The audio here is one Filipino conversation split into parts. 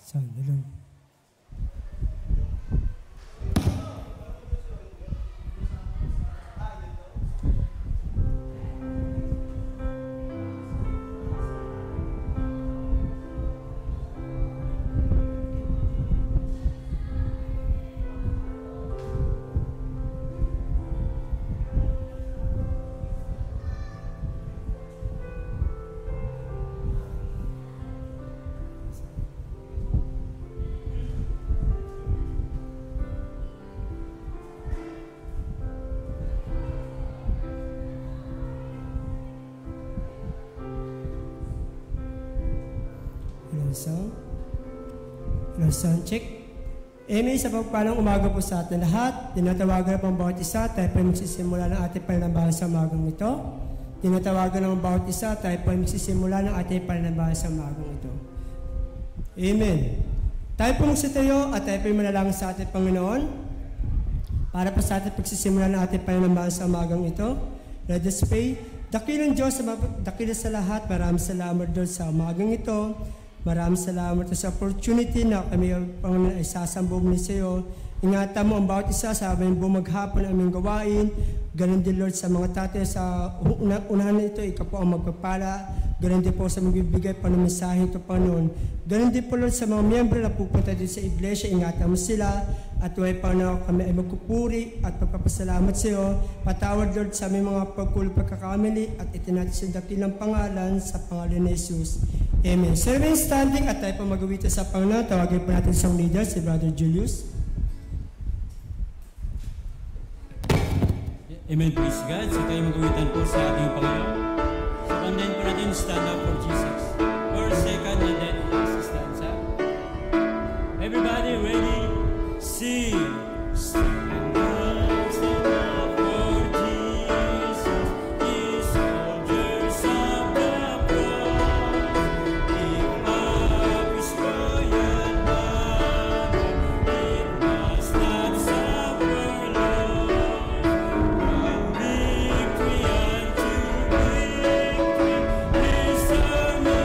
Sandali lang. Sound check. Amen. Sa pagpalang umaga po sa atin lahat, tinatawagan po ang bawat isa, tayo po magsisimula ng ating pananambahan sa umagang ito. Tinatawagan ng bawat isa, tayo po magsisimula ng ating pananambahan sa umagang ito. Amen. Tayo po magsitayo at tayo po manalangin sa ating Panginoon para po sa ating pagsisimula ng ating pananambahan sa umagang ito. Let us pray. Dakilang Diyos, dakilang sa lahat, maraming salamat doon sa umagang ito. Maraming salamat sa opportunity na kami ang isasambog ni sa iyo. Ingatan mo ang bawat isa sa aming bumaghapon ang aming gawain. Ganon din, Lord, sa mga tatay sa unahan na ito, ikaw po ang magpapala. Ganon din po sa magbibigay pa ng mensahe ito, Panginoon. Ganon din po, Lord, sa mga miyembro na pupunta din sa iglesia. Ingatan mo sila at huwag pa na kami ay magpupuri at pagpapasalamat sa iyo. Patawad, Lord, sa aming mga pagkakamali at itinatin sa dakilang pangalan sa pangalan ni Jesus. Amen. So, remain standing at tayo pa mag-uwito sa Panginoon. Tawagin po natin sa leader, si Brother Julius. Amen. Praise God. So, tayo mag-uwitan po sa ating Panginoon. So, kandahin po natin, stand up for Jesus. Or second, and then last stanza. Everybody ready? Sing. Stand up for Jesus. He soldiers of the cross. Lift up his royal banner. It must not suffer long. From victory unto victory, his army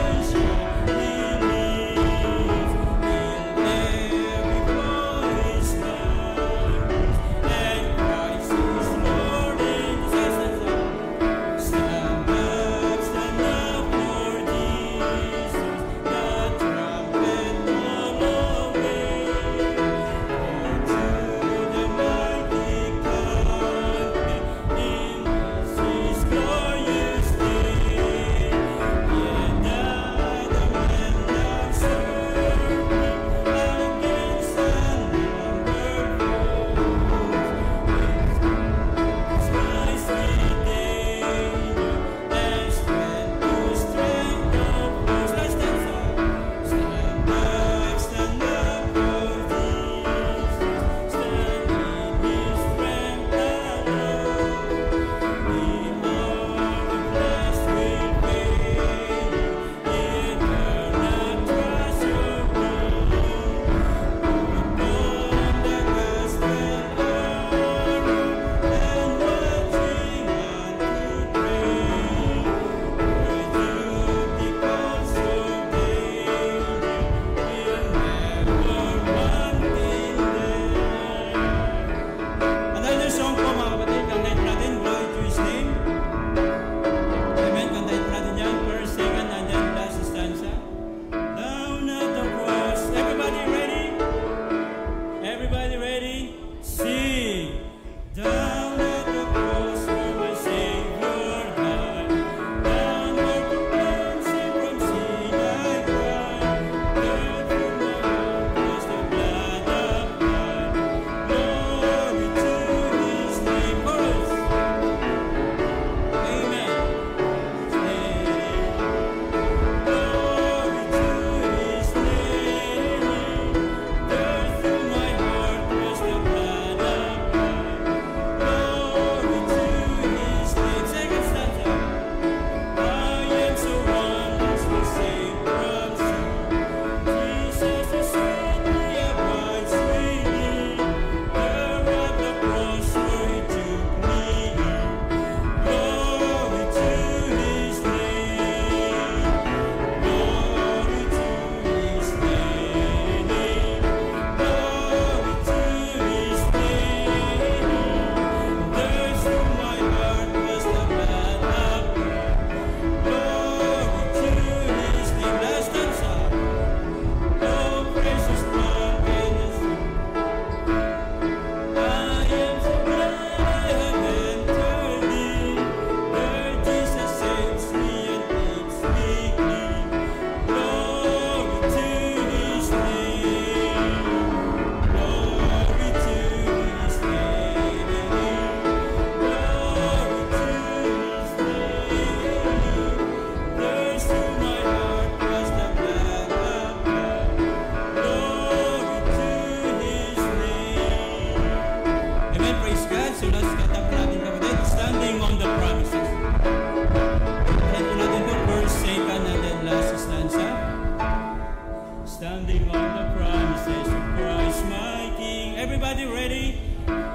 Everybody ready?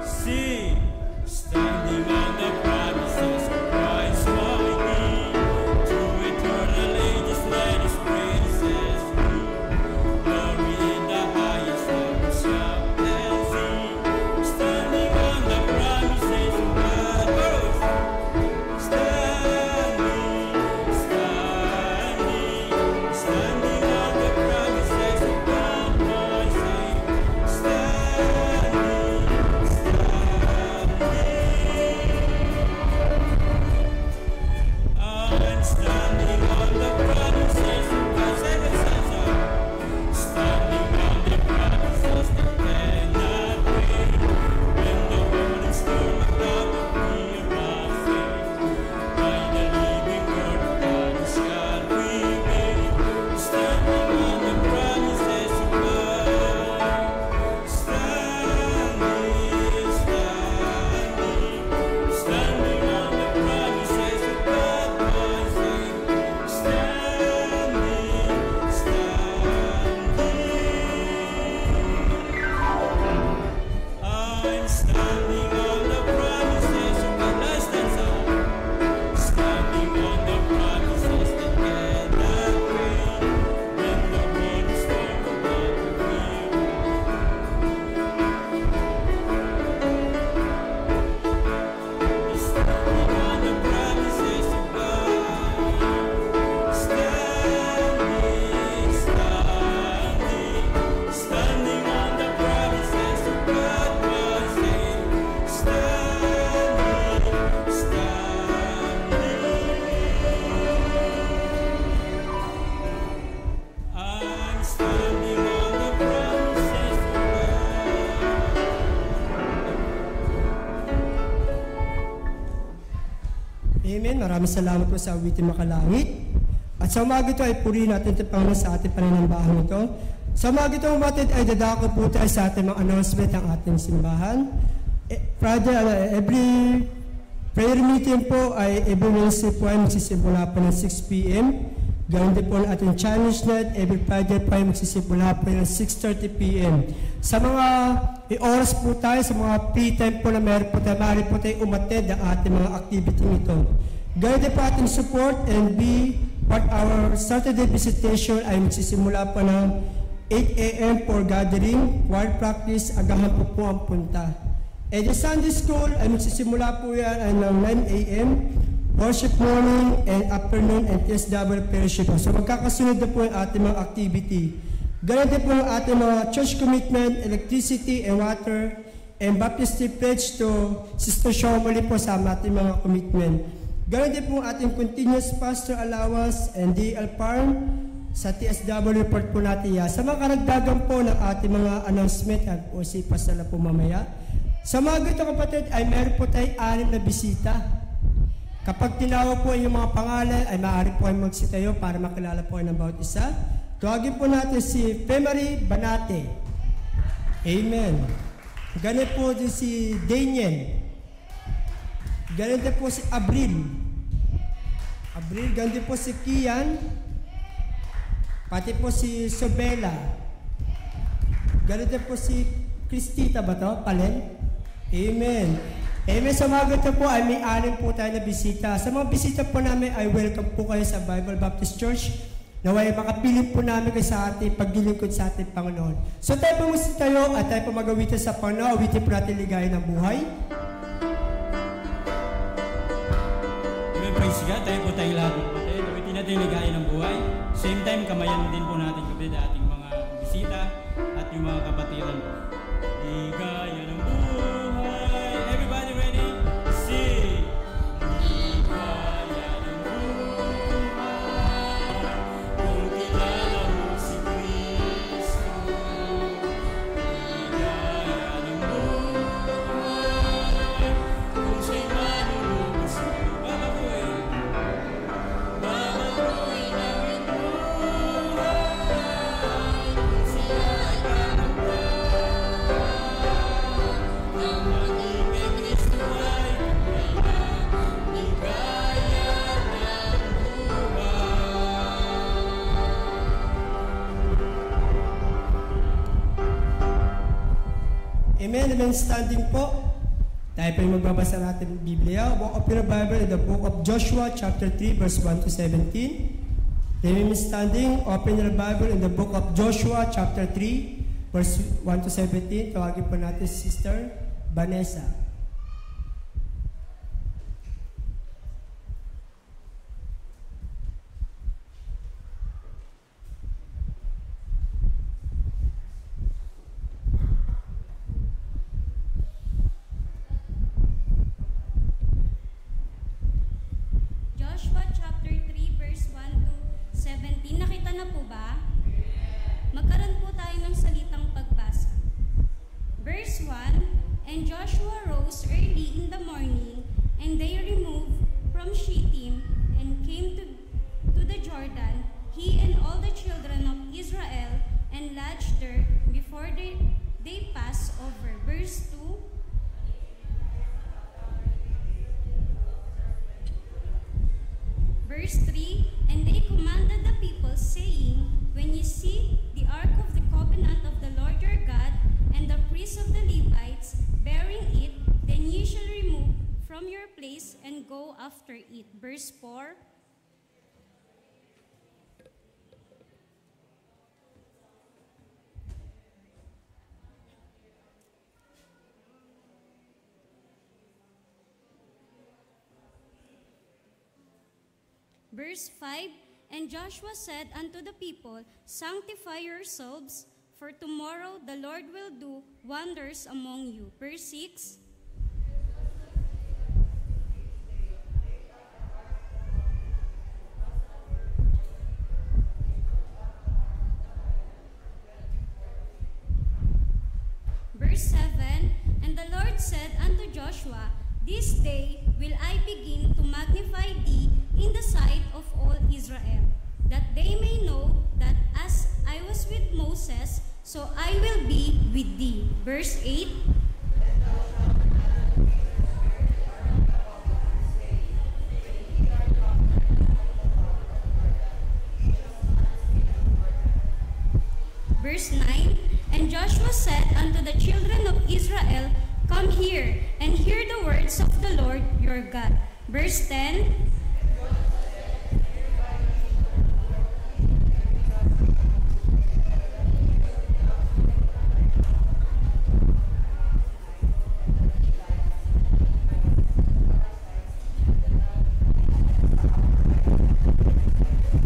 Sing. Standing on the promises of Christ mighty, through eternal ages let His praises be. Glory in the highest heaven shall and see. Standing on the promises of God. Standing, standing, standing on the promises of God, my Savior. Standing, I'm standing on the promises of God. Second stanza. Standing on the promises that cannot fail. When the morning storm cloud appear, I say, by the living word of God shall prevail. Standing on the promises of God. Standing, standing on the promises of God, my Savior. Standing, I'm standing on the promises of God. Last stanza. Standing on the promises that cannot fail. When the morning storm of God appear. Standing on the promises of God. Standing, standing on the promises of God, my Savior. Standing, I'm standing on the promises of God. Amen. Maraming salamat po sa awitin makalangit. At sa umaga ito ay purihin natin ito Panginoon sa ating pananambahan ito. Sa umaga ito umatid ay dadako po tayo sa ating mga announcement ng ating simbahan. Friday, every prayer meeting po ay every Wednesday po ay magsisimula po ng 6 p.m. Ganoon din po ang ating Chinese net, every Friday po ay magsisimula po ng 6:30 p.m. Sa mga oras po tayo, sa mga free time po na meron po tayo, maaari po tayo umatid ang ating mga activity nito. Ganoon din po ating support and be part our Saturday visitation ay magsisimula po ng 8 a.m. for gathering, choir practice, agahan po po ang punta. And the Sunday school ay magsisimula po yan ay ng 9 a.m. Worship morning and afternoon and TSW fellowship. So magkakasunod na po ang ating mga activity. Ganun din po ang ating mga church commitment, electricity and water, and baptistry pledge to Sister Shomoli po sa ating mga commitment. Ganun din po ang ating continuous pastor allowance and DL farm sa TSW report po natin yan. Sa mga karagdagan po ng ating mga announcement at o si pasala po mamaya. Sa mga ganito kapatid ay meron po tayo 6 na bisita. Kapag tinawag po yung mga pangalan ay maaari po ay magsitayo para makilala po ng bawat isa. Tuwagin po natin si Femari Banate. Amen. Ganun po din si Daniel. Ganun din po si Abril. Ganun din po si Kian. Pati po si Sobela. Ganun din po si Cristita ba to? Palen? Amen. Amen. Sa mga ganito po ay may 6 po tayo na bisita. Sa mga bisita po namin ay welcome po kayo sa Bible Baptist Church. Naway makapiling po namin kayo sa ating paglilingkod sa ating Panginoon. So tayo po tayo at tayo po magawitin sa Panginoon. Awitin po natin ligaya ng buhay. Amen. Praise God. Tayo po tayo lahat ng kapatid. Awitin natin ligaya ng buhay. Same time, kamayan din po natin kapatid ating mga bisita at yung mga kapatiran po. Ligaya ng buhay. Everybody ready? Sing! Ligaya ng buhay. Kung kilala mo si Kristo. Ligaya ng buhay. Kung siya'y manulubos mo. Babagoy. Babagoy ng buhay. Kung siya ay kanapay. Amen. Amen. Standing po. Tayo po yung magbabasa natin ng Biblia. Open the Bible in the book of Joshua chapter 3 verse 1 to 17. Amen. Standing. Open the Bible in the book of Joshua chapter 3 verse 1 to 17. Tawagin po natin si Sister Vanessa. Joshua chapter 3 verse 1 to 17. Nakita na po ba? Magkaroon po tayo ng salitang pagbasa. Verse 1, And Joshua rose early in the morning, and they removed from Shittim, and came to the Jordan, he and all the children of Israel, and lodged there before they passed over. Verse 2, Verse 3, And they commanded the people, saying, When you see the ark of the covenant of the Lord your God, and the priests of the Levites bearing it, then you shall remove from your place and go after it. Verse 4, Verse 5, And Joshua said unto the people, Sanctify yourselves, for tomorrow the Lord will do wonders among you. Verse 6, Verse 7, And the Lord said unto Joshua, This day will I begin to magnify thee in the sight of all Israel, that they may know that as I was with Moses, so I will be with thee. Verse 8, Verse 9, And Joshua said unto the children of Israel, Come here, and hear the words of the Lord your God. Verse 10,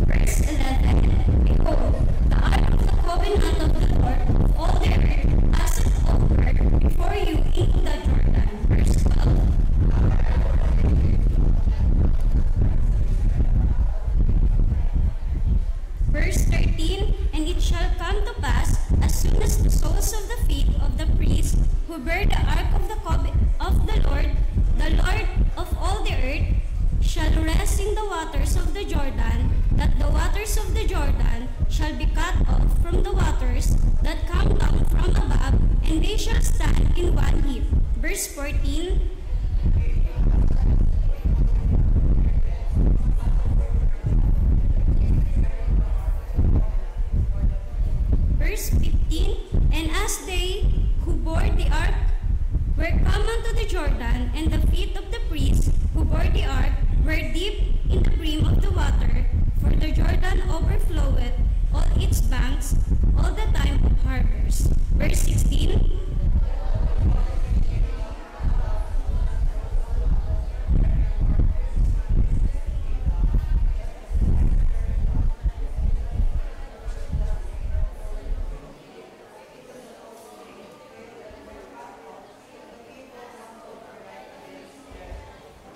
Verse 11, Behold, the ark of the covenant of the Lord of all the earth passeth over before you into the Jordan. Verse 12, Verse 13, And it shall come to pass, as soon as the soles of the feet of the priests who bear the ark of the Lord of all the earth, shall rest in the waters of the Jordan, that the waters of the Jordan shall be cut off from the waters that come down from above, and they shall stand in one heap. Verse 14, Verse 15, And as they who bore the ark were come unto the Jordan, and the feet of the priests who bore the ark were deep in the brim of the water, for the Jordan overfloweth all its banks all the time of harvest. Verse 16,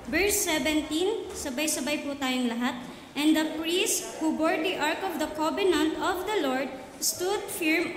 Verse 17, sabay-sabay po tayong lahat. And the priests who bore the ark of the covenant of the Lord stood firm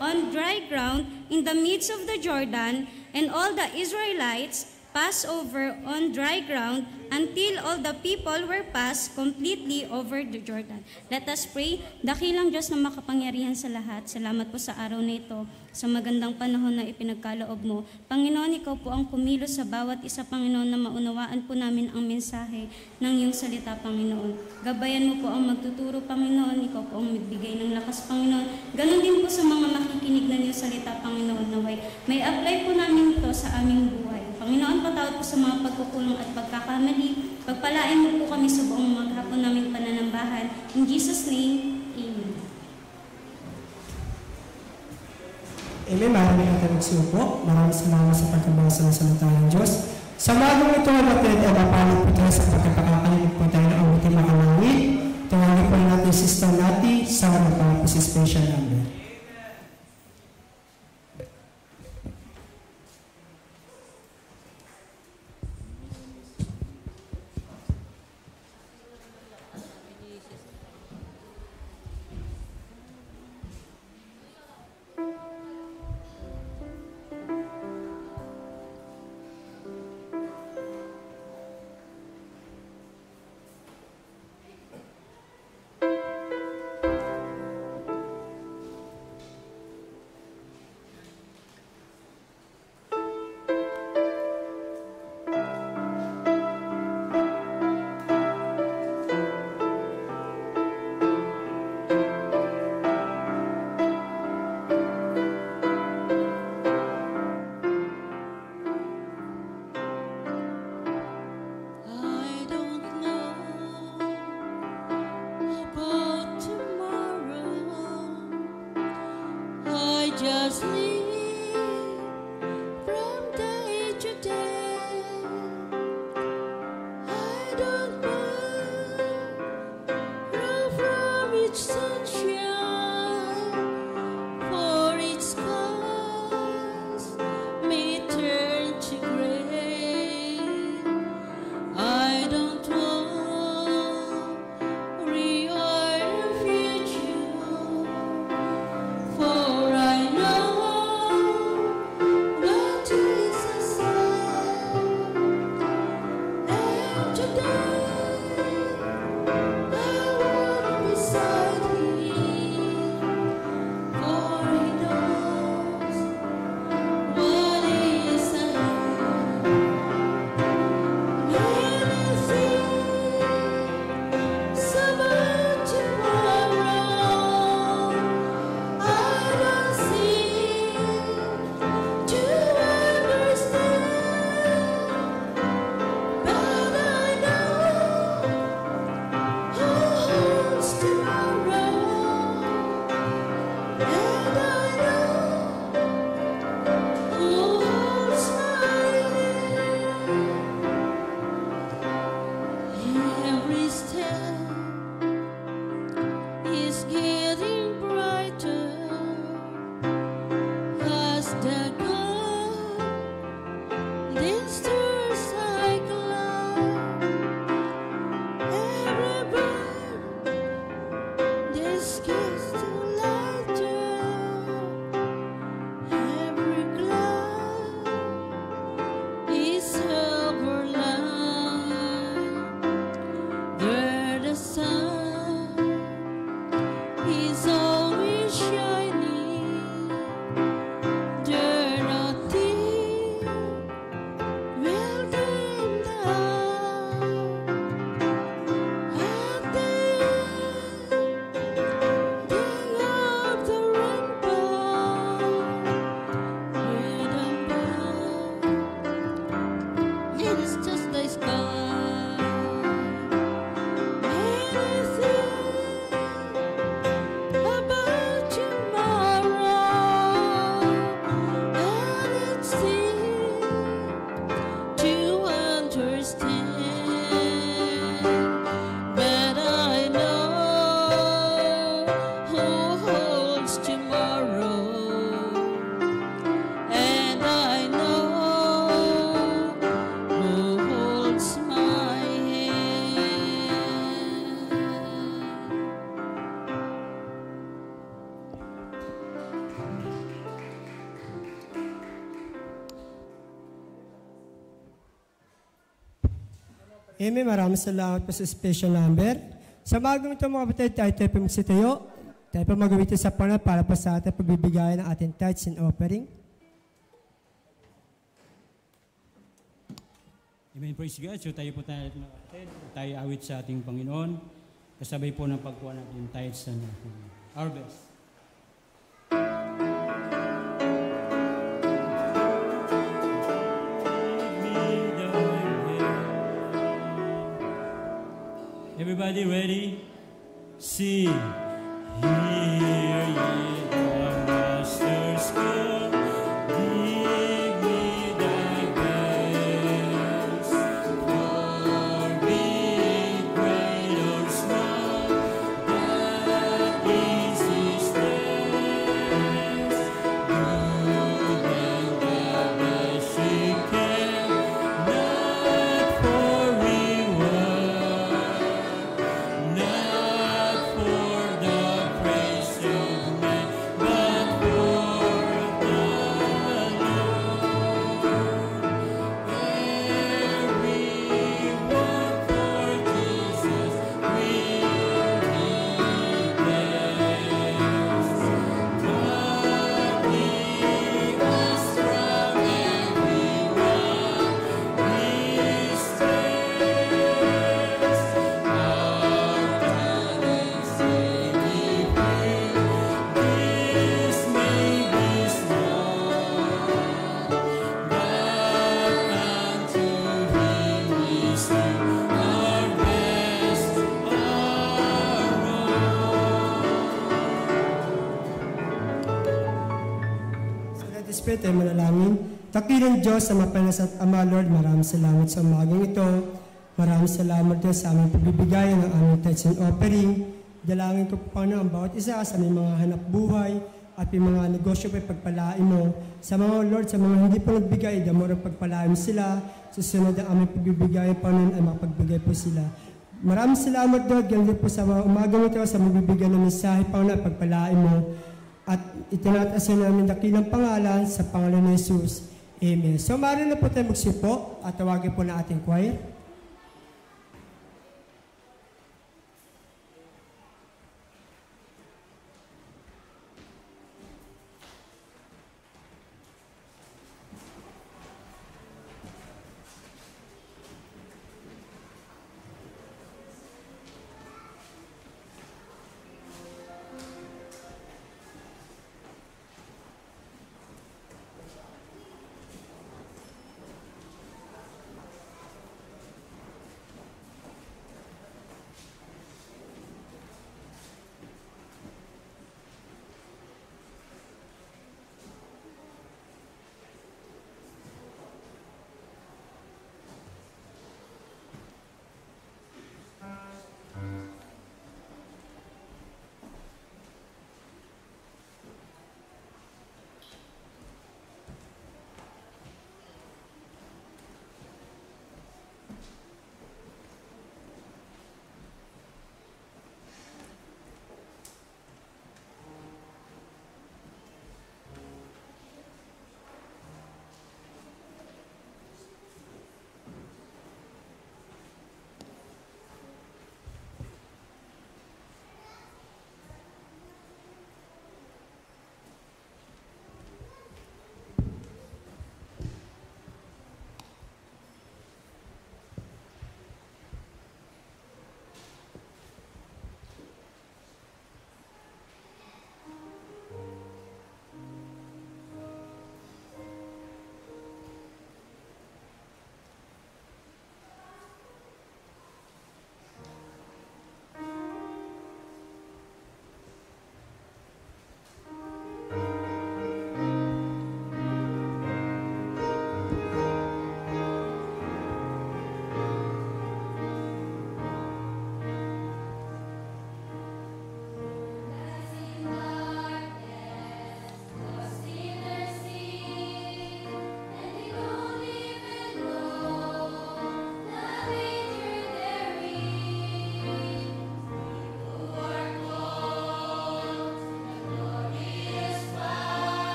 on dry ground in the midst of the Jordan, and all the Israelites passed over on dry ground until all the people were passed completely over the Jordan. Let us pray. Dakilang Diyos na makapangyarihan sa lahat, salamat po sa araw na ito, sa magandang panahon na ipinagkaloob mo. Panginoon, ikaw po ang kumilos sa bawat isa, Panginoon, na maunawaan po namin ang mensahe ng iyong salita, Panginoon. Gabayan mo po ang magtuturo, Panginoon. Ikaw po ang magbigay ng lakas, Panginoon. Ganon din po sa mga makikinig na niyo salita, Panginoon, naway may apply po namin ito sa aming buhay. Panginoon, patawad po sa mga pagkukulong at pagkakamali. Pagpalain mo po kami sa buong maghapon naming pananambahan. In Jesus' name, Amen. Amen. Maraming natin nagsupo. Maraming salamat sa pagkabasa ng salita ng Diyos. Sa magong ito, kapatid, ay mapalit po tayo sa pagkapakakalimit po tayo ng awiting makamangit. Tawagin po natin si Sister Nati sa harap po si special number. Amen. Maraming salamat po sa special number. Sa bagong ito mga kapatid, tayo po magsitayo. Tayo po magawitin sa panal para pa sa ating pagbibigayan ng ating tithes and offering. Amen. Praise God. So tayo po tayo mga kapatid. Tayo awit sa ating Panginoon. Kasabay po ng pagkuha natin yung tithes and offering. Our best. Everybody ready? Sing. Hear ye the Master's call. Give me thy best. For be it great or small, that is his best. Do then the best ye can, not for reward, not for the praise of man, but for the Lord. Every work for Jesus will be blessed. God give us from everyone His grace. Our talents may be few, this may be small, but unto Him we sing our best, our So let us pray tayo manalangin. Takilang Diyos sa mapanas at Ama, Lord, maraming salamat sa umagang ito. Maraming salamat din sa aming pagbibigay ng aming tithes and offering. Dalangin ko po ang bawat isa sa aming mga hanap buhay at yung mga negosyo pa pagpalain mo. Sa mga Lord, sa mga hindi pa nagbigay, damo rin pagpalain sila. Susunod ang aming pagbibigay, Panginoon, ay mapagbigay po sila. Maraming salamat, Lord. Ganyan po sa mga umagang ito sa magbibigay ng mensahe, Panginoon, at pagpalain mo. At itinatasan namin dakilang pangalan sa pangalan ni Jesus. Amen. So, maaari na po tayo magsipo at tawagin po na ating choir.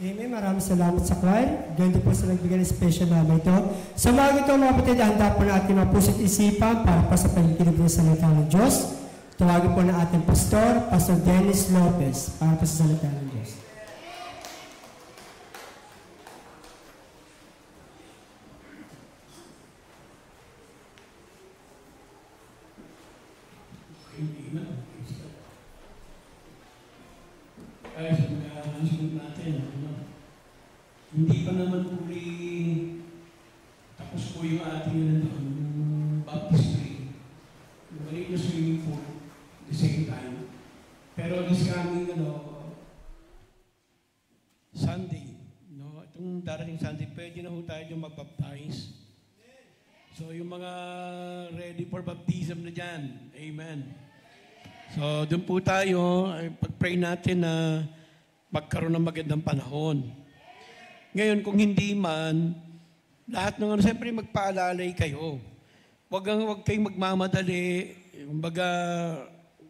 Amen. Maraming salamat sa choir. Ganito po sa nagbigay ng special namin ito. Sa mga ito, mga kapatid, handa po natin mga puso't isipan para pa sa pagkikinig ng salita ng Diyos. Tawagin po na ating pastor, Pastor Dennis Lopez, para pa sa salita ng Diyos. Ay, sunod natin. Hindi pa naman uli tapos po yung ating baptistry. Yung maliit na swimming pool at the same time. Pero this coming Sunday, itong darating Sunday, pwede na ho tayo yung mag-baptize. So yung mga ready for baptism na dyan, amen. So doon po tayo, pag-pray natin na magkaroon ng magandang panahon. Ngayon, kung hindi man, lahat ng siyempre magpaalalay kayo. Huwag kayong magmamadali. Kumbaga,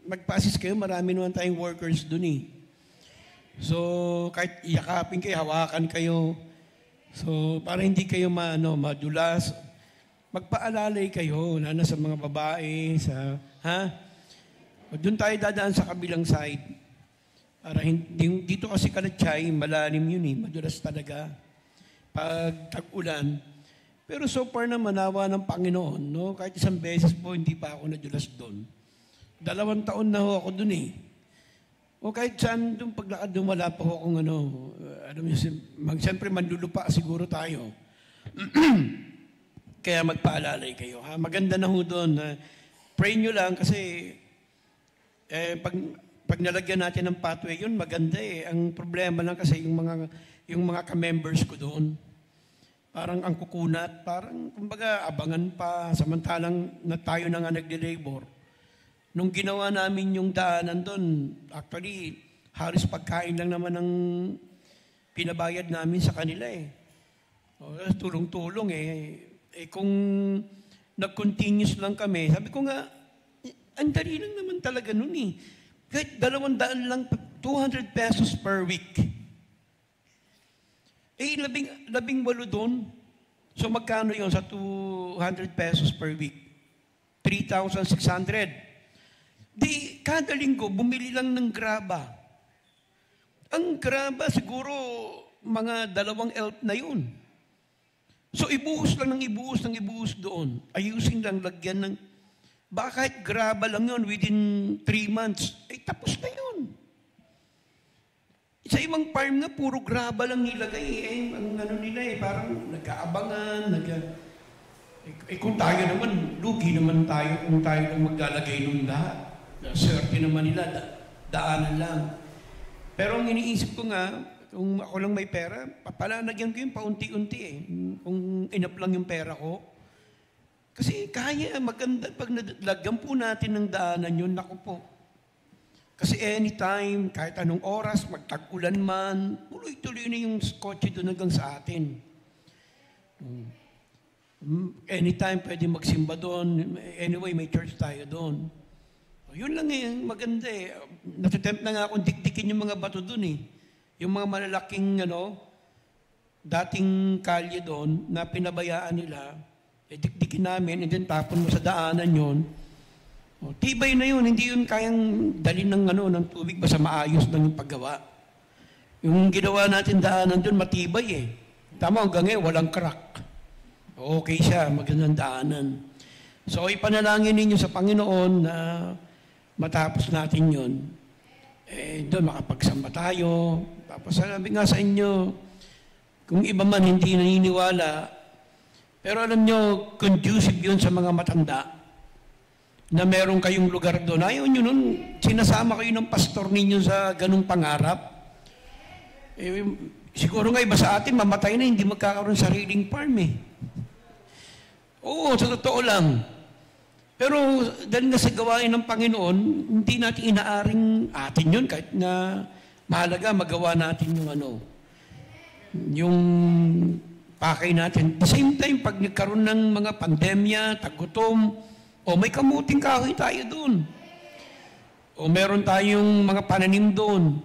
magpasis kayo, marami naman tayong workers doon eh. So, kahit iyakapin kayo, hawakan kayo. So, para hindi kayo madulas, magpaalalay kayo, lalo sa mga babae, doon tayo dadaan sa kabilang side. Para dito kasi Kalatchay, malalim yun eh, madulas talaga. Pag tag-ulan. Pero so far na manawa ng Panginoon, kahit isang beses po, hindi pa ako nadulas doon. 2 taon na ho ako doon eh. O kahit saan doon paglakad doon, wala pa ho akong siyempre manlulupa siguro tayo. Kaya magpaalalay kayo. Maganda na ho doon. Pray nyo lang kasi pag nalagyan natin ng pathway, yun maganda eh. Ang problema lang kasi yung mga ka-members ko doon, parang ang kukunat, parang kumbaga abangan pa, samantalang na tayo na nga nagde-labor. Nung ginawa namin yung daanan doon, actually, halos pagkain lang naman ang pinabayad namin sa kanila eh. Tulong-tulong eh. Kung nag-continuous lang kami, sabi ko nga, ang dali lang naman talaga nun eh. Kahit 200 lang, 200 pesos per week. 18 doon. So magkano yun sa 200 pesos per week? 3,600. Di, kada linggo, bumili lang ng graba. Ang graba siguro mga 2 elf na yun. So ibuhos lang ng ibuhos doon. Ayusin lang, lagyan ng baka kahit graba lang yun, within 3 months, tapos na yun. Sa ibang farm nga, puro graba lang nilagay. Ang nila parang nag-aabangan, kung tayo naman, lugi naman tayo kung tayo lang maglalagay nung lahat. Swerte naman nila, daanan lang. Pero ang iniisip ko nga, kung ako lang may pera, papalalagyan ko yung paunti-unti eh. Kung inap lang yung pera ko, kasi kaya, maganda, pag nalagyan po natin ng daanan yun, naku po. Kasi anytime, kahit anong oras, magtag-ulan man, tuloy-tuloy na yung kotse doon hanggang sa atin. Anytime, pwede magsimba doon. Anyway, may church tayo doon. Yun lang maganda eh. Natitempt na nga akong dikdikin yung mga bato doon eh. Yung mga malalaking, dating kalye doon, na pinabayaan nila, dikdikin namin, and then tapon mo sa daanan yun. Tibay na yun, hindi yun kayang dalhin ng tubig, basta maayos lang yung paggawa. Yung ginawa natin daanan doon, matibay eh. Tama, hanggang ngayon, walang crack. Okay siya, magandang daanan. So, ipanalangin ninyo sa Panginoon na matapos natin yun. Doon makapagsamba tayo. Tapos sabi nga sa inyo, kung iba man hindi naniniwala, pero alam nyo, conducive yun sa mga matanda na meron kayong lugar doon. Ayaw nyo nun, sinasama kayo ng pastor ninyo sa ganung pangarap. Siguro nga iba sa atin, mamatay na, hindi magkakaroon sariling farm eh. Oo, sa totoo lang. Pero dahil nga sa gawain ng Panginoon, hindi natin inaaring atin yun, kahit na mahalaga magawa natin yung pakay natin. At the same time, pag nagkaroon ng mga pandemya, tagutom, may kamuting kahoy tayo doon. O meron tayong mga pananim doon.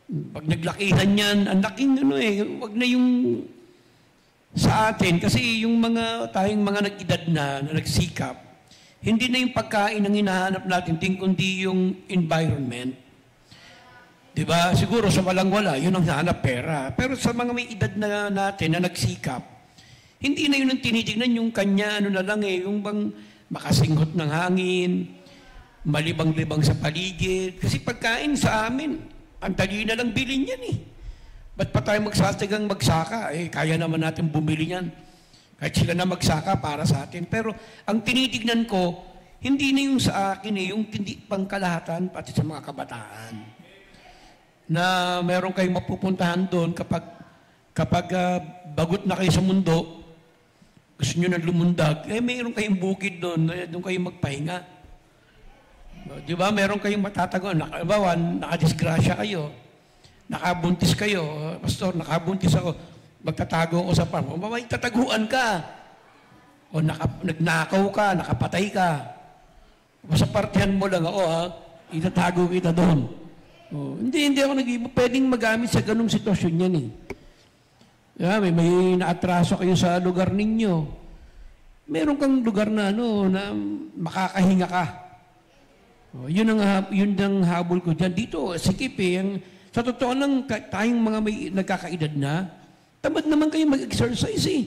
Pag naglakihan yan, ang laking wag na yung sa atin, kasi yung tayong mga nag-edad na nagsikap, hindi na yung pagkain ang hinahanap natin, kundi yung environment. Diba? Siguro sa walang-wala, yun ang hanap pera. Pero sa mga may edad na natin na nagsikap, hindi na yun ang tinitignan, yung kanya, na lang yung bang makasinghot ng hangin, malibang-libang sa paligid. Kasi pagkain sa amin, ang dali na lang bilhin yan Ba't pa tayo magsasagang magsaka? Kaya naman natin bumili yan. Kahit sila na magsaka para sa atin. Pero ang tinitignan ko, hindi na yung sa akin yung hindi pangkalahatan, pati sa mga kabataan. Na meron kayong mapupuntahan doon kapag bagot na kayo sa mundo, gusto nyo na lumundag, mayroon kayong bukid doon, doon kayo magpahinga. Di ba? Meron kayong matatago. Nakadisgrasya kayo. Nakabuntis kayo. Pastor, nakabuntis ako. Magtatago ako sa farm. May tataguan ka. O nagnakaw ka, nakapatay ka. Sa partihan mo lang ako, itatago kita doon. Hindi ako pwedeng magamit sa ganung sitwasyon yan may naatraso kayo sa lugar ninyo. Meron kang lugar na na makakahinga ka. Yun ang habol ko dyan. Dito, sikip sa totoo lang, tayong mga may nagkakaedad na, tamad naman kayo mag-exercise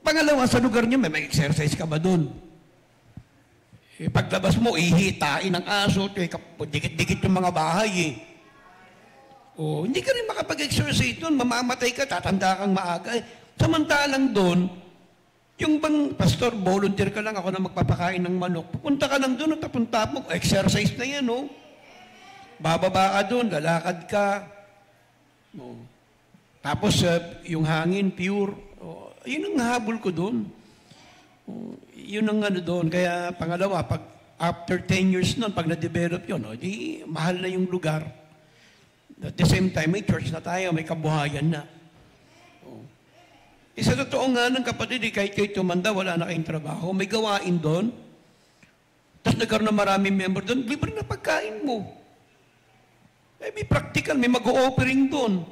Pangalawa, sa lugar niyo, may exercise ka ba doon? Paglabas mo, ihitain ng aso, dikit-dikit yung mga bahay hindi ka rin makapag-exercise doon, mamamatay ka, tatanda kang maaga. Samantalang doon, yung bang, pastor, volunteer ka lang, ako na magpapakain ng manok, pupunta ka lang doon at papunta mo, exercise na yan Bababa ka doon, lalakad ka. Tapos, yung hangin, pure. Yun ang habol ko doon. Yun ang doon. Kaya, pangalawa, after 10 years noon, pag na-develop yun, di mahal na yung lugar. At the same time, may church na tayo, may kabuhayan na. Sa totoo nga ng kapatid, kahit kayo tumanda, wala na kayong trabaho, may gawain doon. Tapos nagkaroon na maraming member doon, libre na pagkain mo. May practical, may mag-o-offering doon.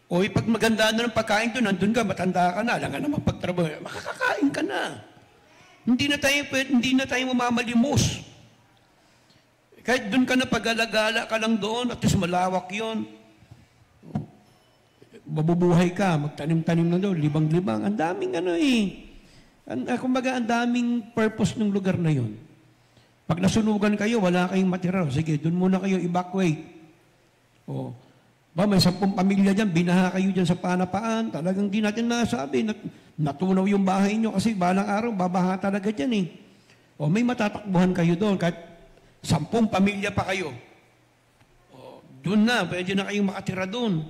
Pag maganda na ng pagkain doon, nandun ka, matanda ka na, alam ka na magpagtrabaho, makakakain ka na. Hindi na tayo mamamalimos. Kahit doon ka na pag-alagala ka lang doon, at least malawak yun. Mabubuhay ka, magtanim-tanim na doon, libang-libang. Ang daming kumbaga, ang daming purpose ng lugar na yun. Pag nasunugan kayo, wala kayong matira. Sige, doon muna kayo evacuate. May 10 pamilya dyan, binaha kayo dyan sa panapaan. Talagang di natin nasabi, natunaw yung bahay nyo kasi balang araw, babaha talaga dyan may matatakbuhan kayo doon. Kahit 10 pamilya pa kayo. Doon na, pwede na kayong makatira doon.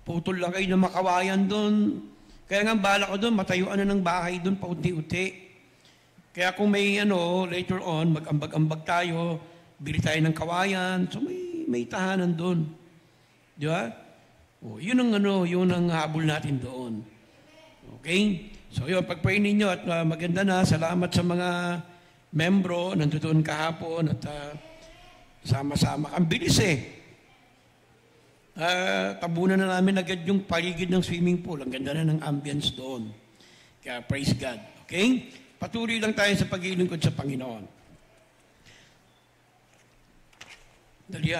Putol lang kayo ng makawayan doon. Kaya nga bala ko doon, matayuan na ng bahay doon, paunti-unti. Kaya kung may later on, mag-ambag-ambag tayo, bili tayo ng kawayan, so may tahanan doon. Di ba? Yun ang habol natin doon. Okay? So yun, pag-pray ninyo at maganda na, salamat sa mga membro, nandoon kahapon at sama-sama. Ang bilis tabunan na namin agad yung paligid ng swimming pool. Ang ganda na ng ambience doon. Kaya praise God. Okay? Patuloy lang tayo sa paglilingkod sa Panginoon. Dali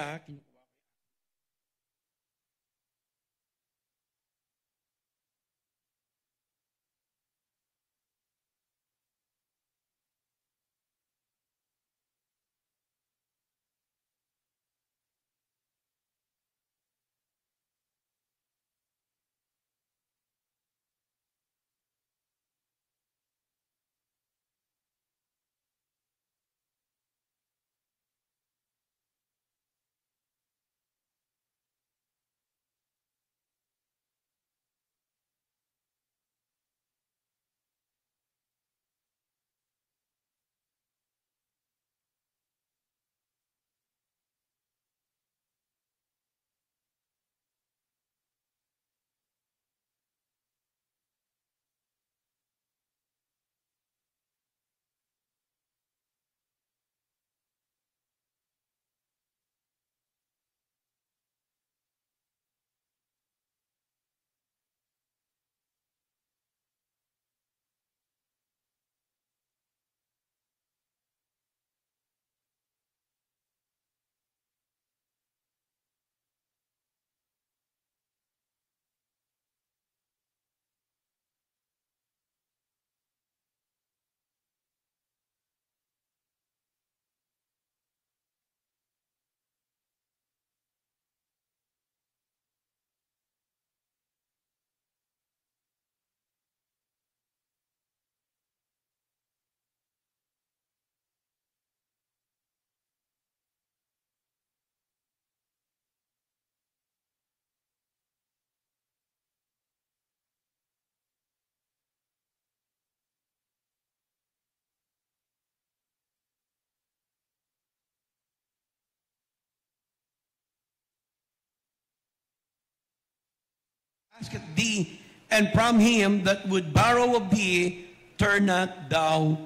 asketh thee, and from him that would borrow of thee, turn not thou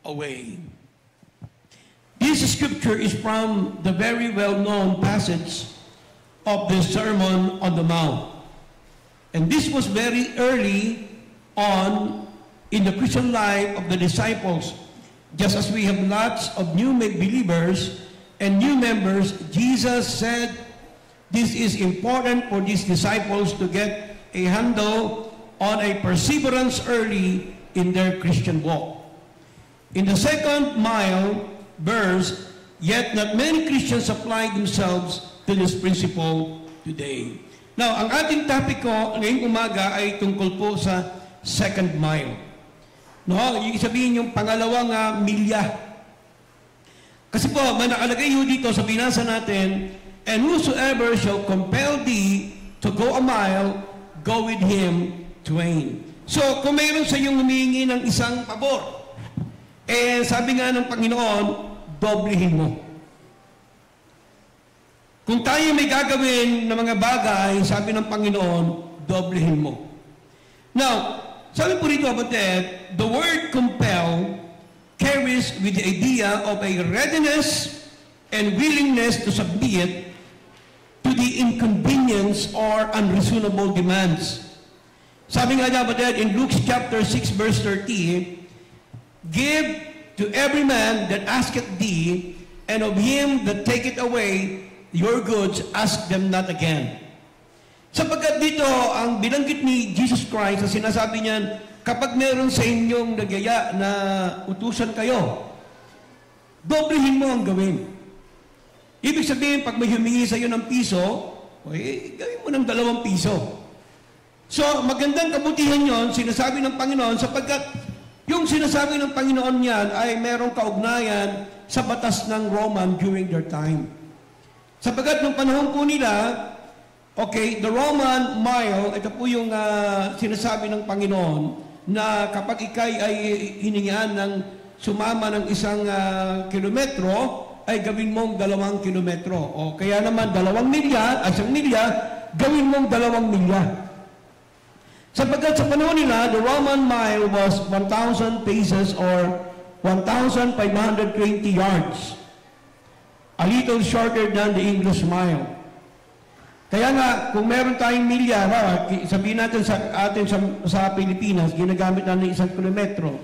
away. This scripture is from the very well-known passage of the Sermon on the Mount. And this was very early on in the Christian life of the disciples. Just as we have lots of new believers and new members, Jesus said this is important for these disciples to get a handle on a perseverance early in their Christian walk. In the second mile verse, yet not many Christians apply themselves to this principle today. Now, ang ating topic ko ngayong umaga ay tungkol po sa second mile. No, yung sabihin yung pangalawang milya. Kasi po, may nakalagay yun dito sa binasa natin, and whosoever shall compel thee to go a mile, go with him twain. So, kung mayroon sa iyong humihingi ng isang pabor, sabi nga ng Panginoon, doblehin mo. Kung tayo may gagawin na mga bagay, sabi ng Panginoon, doblehin mo. Now, sabi po rito about that, the word compel carries with the idea of a readiness and willingness to submit to the inconvenience or unreasonable demands. Sabi nga about that in Luke chapter 6 verse 30, give to every man that asketh thee, and of him that taketh away your goods, ask them not again. Sapagkat dito, ang binanggit ni Jesus Christ, ang sinasabi niyan, kapag meron sa inyong nagyaya na utusan kayo, doblehin mo ang gawin. Ibig sabihin, pag may humingi sa iyo ng piso, gawin mo ng 2 piso. So, magandang kabutihan yon, sinasabi ng Panginoon, sapagkat yung sinasabi ng Panginoon niyan ay merong kaugnayan sa batas ng Roman during their time. Sapagkat nung panahon po nila, the Roman mile, ito po yung sinasabi ng Panginoon, na kapag ikay ay hiningian ng sumama ng 1 kilometro, ay gawin mong 2 kilometro. O kaya naman 2 milya, 1 milya, gawin mong 2 milya. Sapagkat sa panahon nila, the Roman mile was 1,000 paces or 1,520 yards. A little shorter than the English mile. Kaya nga, kung meron tayong milya, sabihin natin sa Pilipinas, ginagamit natin 1 kilometro.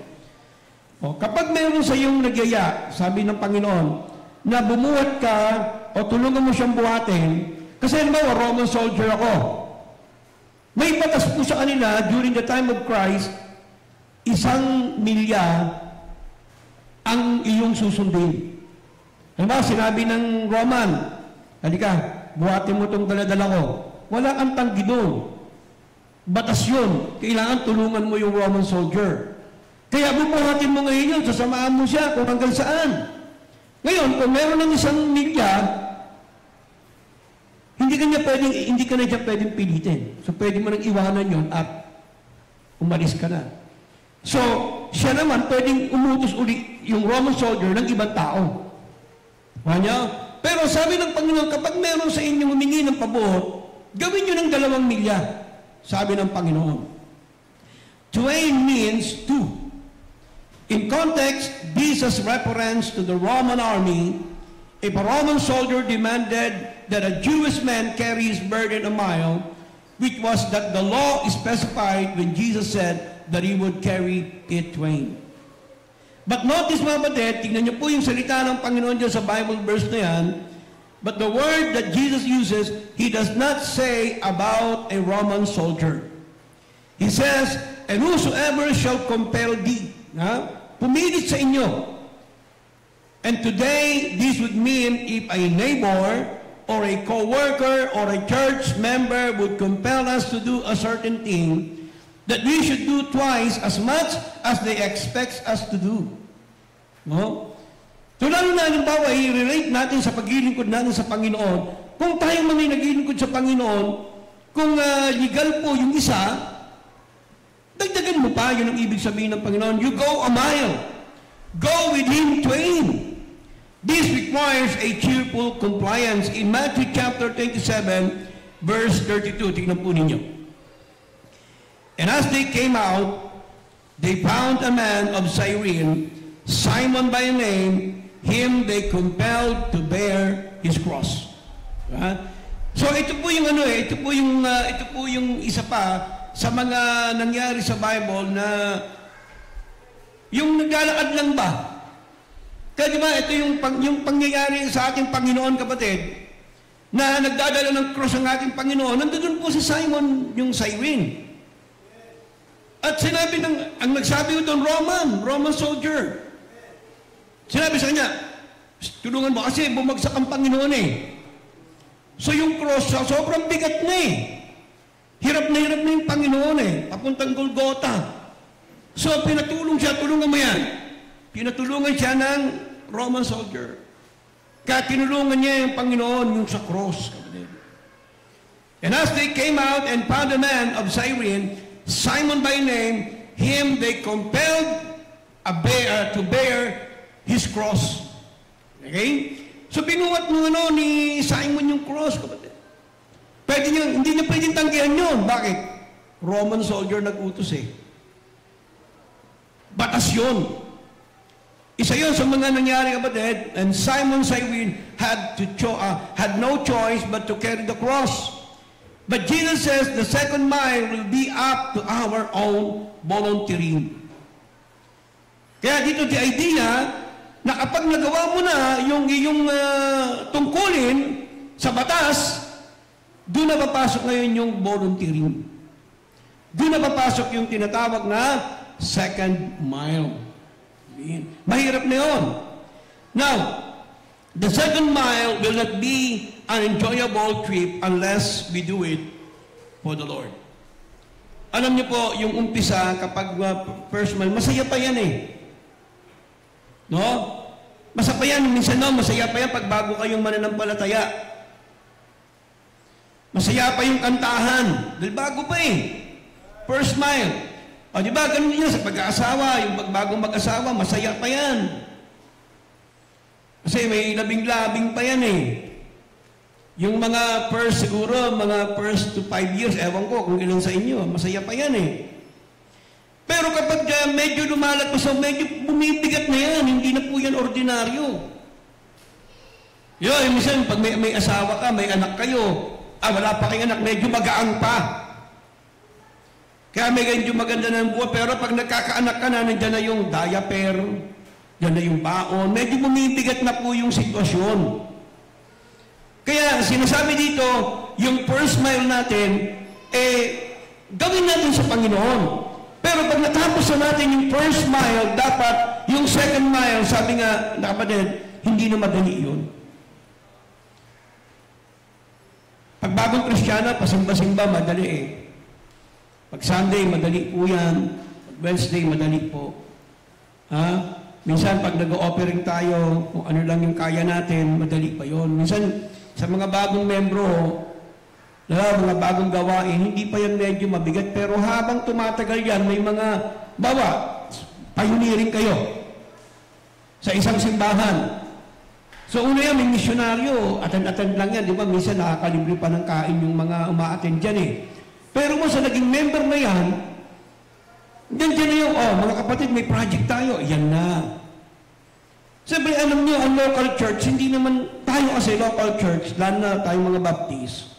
Kapag meron sa iyong nagyaya, sabi ng Panginoon, na bumuhat ka o tulungan mo siyang buhatin, kasi halimbawa, Roman soldier ako. May batas po sa kanila during the time of Christ, 1 milya ang iyong susundin. Halimbawa, sinabi ng Roman, halika, buhatin mo itong daladala ko. Wala kang tanggi doon. Batas yun. Kailangan tulungan mo yung Roman soldier. Kaya bubuhatin mo ngayon yun, sasamaan mo siya kung hanggang saan. Ngayon, kung meron ng 1 milya, hindi ka na siya pwedeng pilitin. So, pwede mo nang iwanan yun at umalis ka na. So, siya naman pwedeng umutos uli yung Roman soldier ng ibang tao. Pero sabi ng Panginoon, kapag meron sa inyo humingi ng pabor, gawin nyo ng 2 milya. Sabi ng Panginoon. Twain means 2. In context, this is reference to the Roman army. If a Roman soldier demanded that a Jewish man carry his burden a mile, which was that the law specified when Jesus said that he would carry it twain. But notice mga kapatid, tingnan niyo po yung salita ng Panginoon dyan sa Bible verse na yan, but the word that Jesus uses, He does not say about a Roman soldier. He says, and whosoever shall compel thee, pumilit sa inyo. And today, this would mean if a neighbor or a co-worker or a church member would compel us to do a certain thing, that we should do twice as much as they expect us to do. No? So lalo na halimbawa, i-relate natin sa paglilingkod natin sa Panginoon. Kung tayo man ay naglilingkod sa Panginoon, kung legal po yung isa, dagdagan mo pa, yun ang ibig sabihin ng Panginoon. You go a mile. Go with Him twain. This requires a cheerful compliance. In Matthew chapter 27, verse 32, tignan po ninyo. And as they came out, they found a man of Cyrene, Simon by name. Him they compelled to bear his cross. So ito po yung ito po yung isa pa sa mga nangyari sa Bible na yung naglalakad lang ba? Kaya di ba ito yung pangyayari sa ating Panginoon, kapatid, na nagdadala ng cross ang ating Panginoon. Nandoon po si Simon yung Cyrene. At sinabi ang nagsabi ko doon, Roman soldier. Sinabi sa kanya, tulungan mo kasi bumagsak ang Panginoon eh. So yung cross, sobrang bigat na eh. Hirap na yung Panginoon eh. Papuntang Golgotha. So pinatulong siya, tulungan mo yan. Pinatulungan siya ng Roman soldier. Kaya tinulungan niya yung Panginoon yung sa cross. And as they came out and found a man of Cyrene, Simon by name, him they compelled to bear his cross. Okay? So binuhat ni Simon yung cross, kapatid. Hindi niya pwedeng tanggihan yun. Bakit? Roman soldier nag-utos eh. Batas yun. Isa yun sa mga nangyari, kapatid. And Simon Cyrene had no choice but to carry the cross. But Jesus says the second mile will be up to our own volunteering. Kaya dito the idea na kapag nagawa mo na yung iyong tungkulin sa batas, doon na papasok ngayon yung volunteering. Doon na papasok yung tinatawag na second mile. Mahirap na yun. Now, the second mile will not be an enjoyable trip unless we do it for the Lord. Alam niyo po, yung umpisa kapag first mile, masaya pa yan eh. No? Masaya pa yan. Minsan masaya pa yan pag bago kayong mananampalataya. Masaya pa yung kantahan. Dahil bago pa eh. First mile. O di ba, ganun yan sa pag-aasawa. Yung bagbagong mag-asawa, masaya pa yan. Kasi may labing-labing pa yan eh. Yung mga first siguro, mga first to 5 years, ewan ko kung ilan sa inyo, masaya pa yan eh. Pero kapag medyo lumalagpas, medyo bumibigat na yan, hindi na po yan ordinaryo. Yun, minsan, pag may asawa ka, may anak kayo, wala pa kayong anak, medyo magaang pa. Kaya medyo maganda ng buwan, pero pag nagkakaanak ka na, nandiyan na yung diaper, yan na yung baon, medyo bumibigat na po yung sitwasyon. Kaya sinasabi dito, yung first mile natin, gawin natin sa Panginoon. Pero pag natapos na natin yung first mile, dapat yung second mile, sabi nga, kapatid, hindi na madali yun. Pag bagong Kristiyana, pasimba-simba, madali eh. Pag Sunday, madali po yan. Pag Wednesday, madali po. Minsan, pag nag-offering tayo, kung ano lang yung kaya natin, madali pa yon. Minsan, sa mga bagong membro, mga bagong gawain, hindi pa yan medyo mabigat. Pero habang tumatagal yan, may mga pioneering kayo sa isang simbahan. So una yan, may misyonaryo, attend lang yan, di ba? Minsan nakakalibre pa ng kain yung mga uma-attend dyan eh. Pero mo sa naging member na yan, dyan na yung, mga kapatid, may project tayo, yan na. Siyempre, alam niyo, ang local church, hindi naman, tayo kasi local church, lalo na tayong mga Baptist,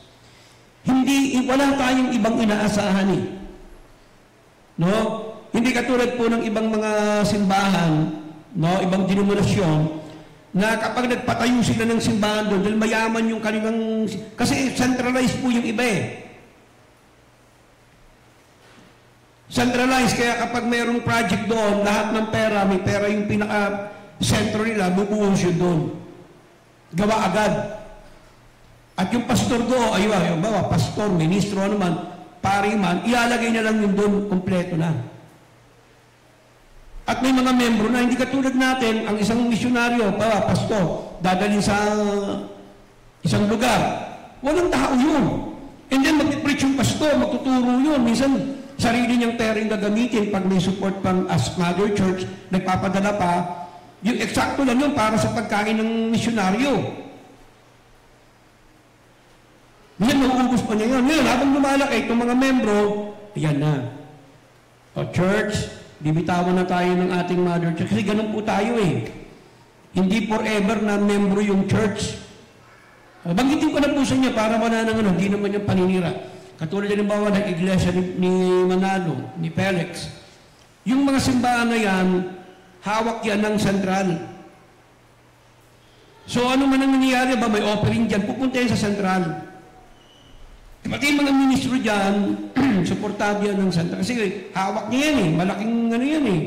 wala tayong ibang inaasahan eh. No? Hindi katulad po ng ibang mga simbahan, no? Ibang denominasyon, na kapag nagpatayo sila ng simbahan doon, dahil mayaman yung kanilang, kasi centralized po yung iba eh. Centralized, kaya kapag mayroong project doon, lahat ng pera, may pera yung pinaka-sentro nila, bubuhos yun doon. Gawa agad. At yung pastor doon, pastor, ministro, ano man, pari man, ilalagay na lang yun doon, kompleto na. At may mga membro na, hindi katulad natin, ang isang misyonaryo, pastor, dadalhin sa isang lugar. Walang tao yun. And then mag-preach yung pastor, magtuturo yun. Minsan, sarili niyang pera yung gagamitin pag may support pang as mother church, nagpapadala pa, yung eksakto lang yun para sa pagkain ng misyonaryo. Yan, nauubos pa niya yun. Ngayon, habang lumalaki, itong mga membro, yan na. O church, bibitawan na tayo ng ating mother church. Kasi ganun po tayo eh. Hindi forever na membro yung church. Banggitin ko na po sa inyo para wala nang hindi naman yung paninira. Katulad din bawa ng iglesia ni Manalo, ni Felix. Yung mga simbahan na yan, hawak yan ng sentral. So ano man ang nangyayari ba, may offering dyan, pupunta yan sa sentral. Pati yung mga ministro dyan, supportado yan ng sentral. Kasi hawak niya yan eh, malaking ano yan eh,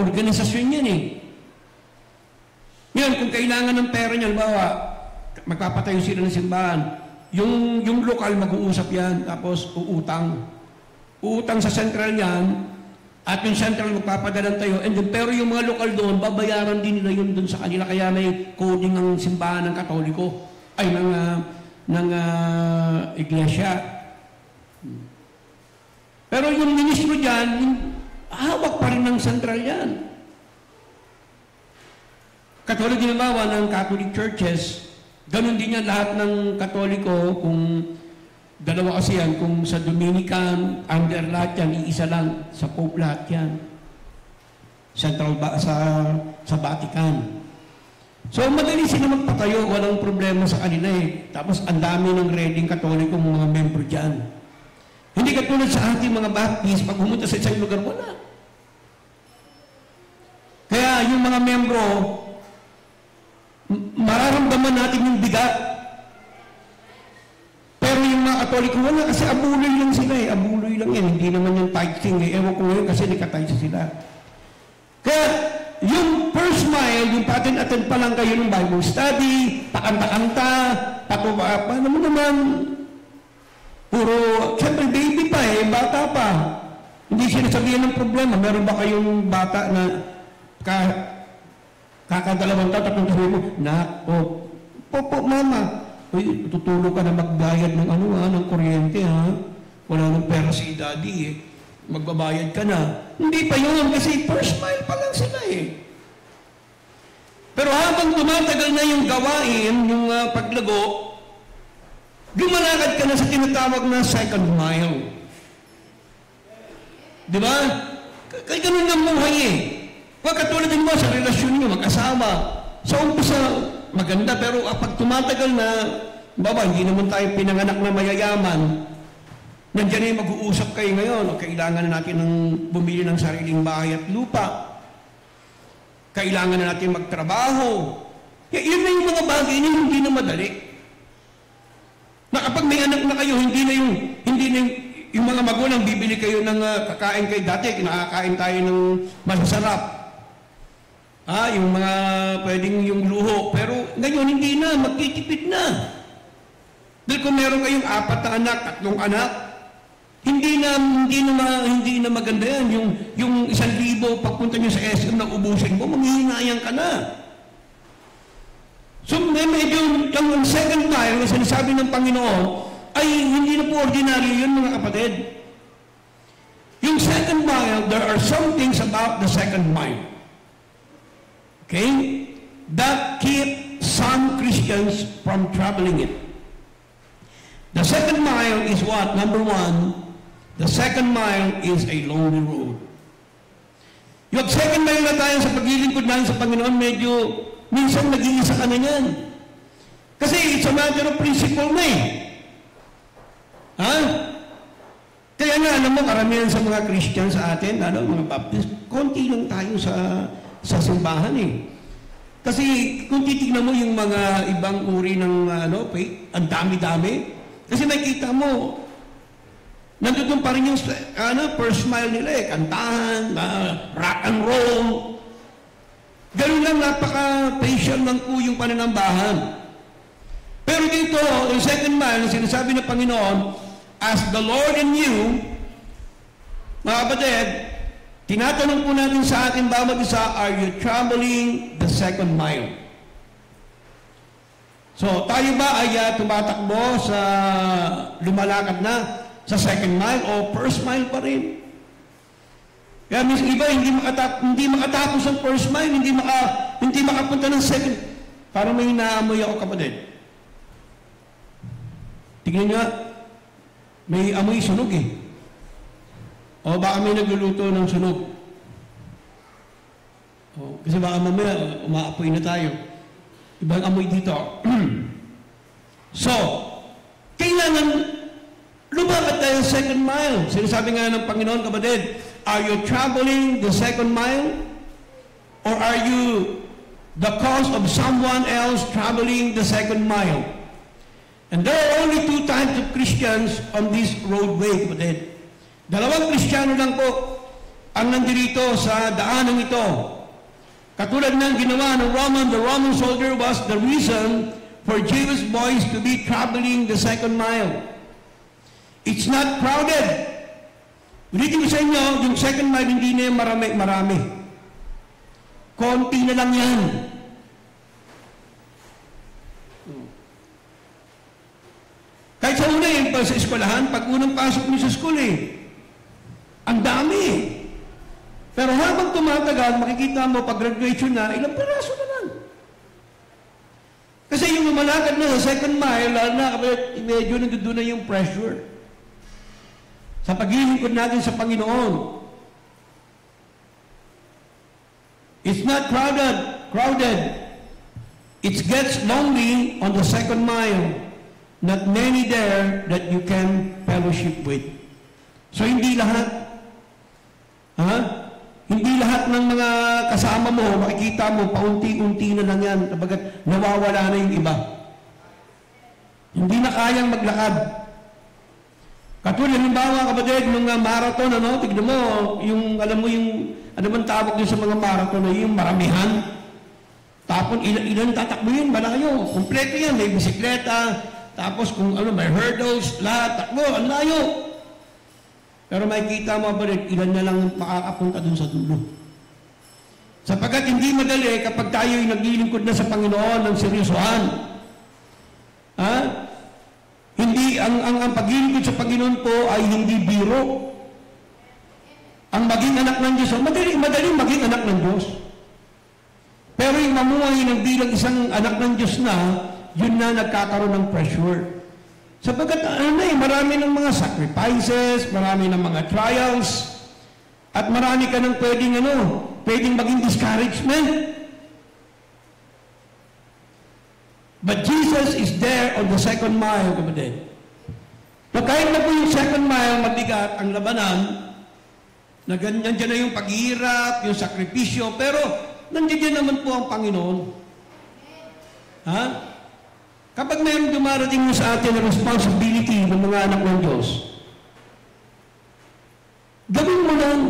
organisasyon yan eh. Ngayon, kung kailangan ng pera niyan, bawa, magpapatayo sila ng simbahan, yung lokal mag-uusap yan, tapos uutang. Uutang sa sentral yan, at yung central magpapadala tayo, and then, pero yung mga lokal doon, babayaran din nila yun doon sa kanila, kaya may coding ng simbahan ng Katoliko, ay ng iglesia. Pero yung ministro dyan, hawak pa rin ng central yan. Katulad din naman ng Catholic churches, ganun din yan lahat ng Katoliko, kung dalawa kasi yan, kung sa Dominican, under lahat yan, iisa lang, sa Pope lahat yan. Central sa Vatican. So, madali sila magpatayo, walang problema sa kanila eh. Tapos, ang dami ng reading Katoliko mga membro dyan. Hindi katulad sa ating mga Baptist, pag pumunta sa isang lugar, wala. Kaya, yung mga membro, mararamdaman natin yung bigat. Pero yung mga Katoliko, wala kasi abuloy lang sila eh. Abuloy lang yan. Hindi naman yung tithing eh. Ewan ko ngayon kasi nakatithe sila. Kaya, yung first mile, yung patin-atin pa lang kayo ng Bible study, pakanta-kanta, paano mo naman, puro, siyempre baby pa eh, bata pa. Hindi sinasabihan ng problema. Meron ba kayong bata na kakadalawang taon, tatlong sabi mo, Popo, mama, uy, tutulog ka na magbayad ng ng kuryente, ha? Wala nang pera si daddy, eh. Magbabayad ka na. Hindi pa yun, kasi first mile pa lang sila, eh. Pero habang tumatagal na yung gawain, yung paglago, lumalakad ka na sa tinatawag na second mile. Di ba? Kaya ganun ang buhay, eh. Katulad din mo sa relasyon niyo, mag-asawa. Sa umpisa, maganda, pero pag tumatagal na, hindi naman tayo pinanganak na mayayaman, nandiyan na yung mag-uusap kayo ngayon, o kailangan na natin ng bumili ng sariling bahay at lupa. Kailangan na natin magtrabaho. Yun na yung mga bagay na hindi na madali. Na kapag may anak na kayo, hindi na yung mga magulang bibili kayo ng kakain kayo dati, kinakain tayo ng masasarap. Yung mga pwedeng yung luho. Pero ngayon, hindi na. Magtitipid na. Dahil kung meron kayong 4 na anak, 3 anak, hindi na maganda yan. Yung 1,000, pagpunta nyo sa SM na ubusin mo, manghihinayang ka na. So, medyo yung second mile na sinasabi ng Panginoon, ay hindi na po ordinaryo yun, mga kapatid. Yung second mile, there are some things about the second mile. Okay? That keep some Christians from traveling it. The second mile is what? Number 1, the second mile is a lonely road. Yung second mile na tayo sa paglilingkod natin sa Panginoon, medyo minsan nag-iisa ka na yan. Kasi it's a matter of principle na eh. Kaya nga, alam mo, karamihan sa mga Christian sa atin, mga Baptist, konti lang tayo sa simbahan eh. Kasi kung titignan mo yung mga ibang uri ng faith, ang dami-dami. Kasi nakikita mo, nandun pa rin yung first mile nila eh, kantahan, rock and roll. Ganun lang, napaka-patient lang po yung pananambahan. Pero dito, yung second mile, sinasabi ng Panginoon, as the Lord in you, mga kapatid, tinatanong po natin sa atin bawat isa, are you traveling the second mile? So, tayo ba ay tumatakbo sa lumalakad na sa second mile o first mile pa rin? Kaya minsan iba, hindi makatapos ang first mile, hindi makapunta ng second. Parang may naamoy ako, kapatid. Tignan nyo, may amoy sunog eh. O baka may nagluluto ng sunog. O, kasi baka mamaya umaapoy na tayo. Ibang amoy dito. So, kailangan lumakad tayo second mile. Sinasabi nga ng Panginoon, kapatid, are you traveling the second mile? Or are you the cause of someone else traveling the second mile? And there are only two types of Christians on this roadway, kapatid. Dalawang Kristiyano lang po ang nandirito sa daanan ito. Katulad ng ginawa ng the Roman soldier was the reason for Jewish boys to be traveling the second mile. It's not crowded. Ulitin ko sa inyo, yung second mile hindi na yung marami. Konti na lang yan. Kahit sa una yun, sa eskwelahan, pag unang pasok mo sa school ang dami. Pero habang tumatagal, makikita mo pag graduation na, ilang piraso na lang. Kasi yung lumalakad na sa second mile, lalo na medyo nandoon na yung pressure. Sa paglilingkod natin sa Panginoon. It's not crowded. It gets lonely on the second mile. Not many there that you can fellowship with. So hindi lahat hindi lahat ng mga kasama mo, makikita mo, paunti-unti na lang yan, kabagat nawawala na yung iba. Hindi na kayang maglakad. Katulad, halimbawa, kapatid, nung marathon, tignan mo, yung, alam mo yung, ano man tawag din sa mga marathon, yung maramihan. Tapos, ilan tatakbo yun, malayo. Kompleto yan, may bisikleta, tapos kung may hurdles, lahat, takbo, ang layo. Pero makikita mo ba rin, ilan na lang makakapunta dun sa dulo. Sapagkat hindi madali kapag tayo'y naglilingkod na sa Panginoon ng seryosohan. Hindi, ang paglilingkod sa Panginoon po ay hindi biro. Ang maging anak ng Diyos, madaling maging anak ng Diyos. Pero yung mamuhay ng bilang isang anak ng Diyos na, yun na nagkakaroon ng pressure. Sapagkat marami ng mga sacrifices, marami ng mga trials, at marami ka ng pwedeng maging discouragement. But Jesus is there on the second mile, kapatid. So kahit na po yung second mile, mabigat ang labanan, nandiyan na yung paghihirap, yung sakripisyo, pero nandiyan naman po ang Panginoon. Kapag mayroong dumarating mo sa atin na responsibility ng mga anak ng Diyos, gawin mo lang.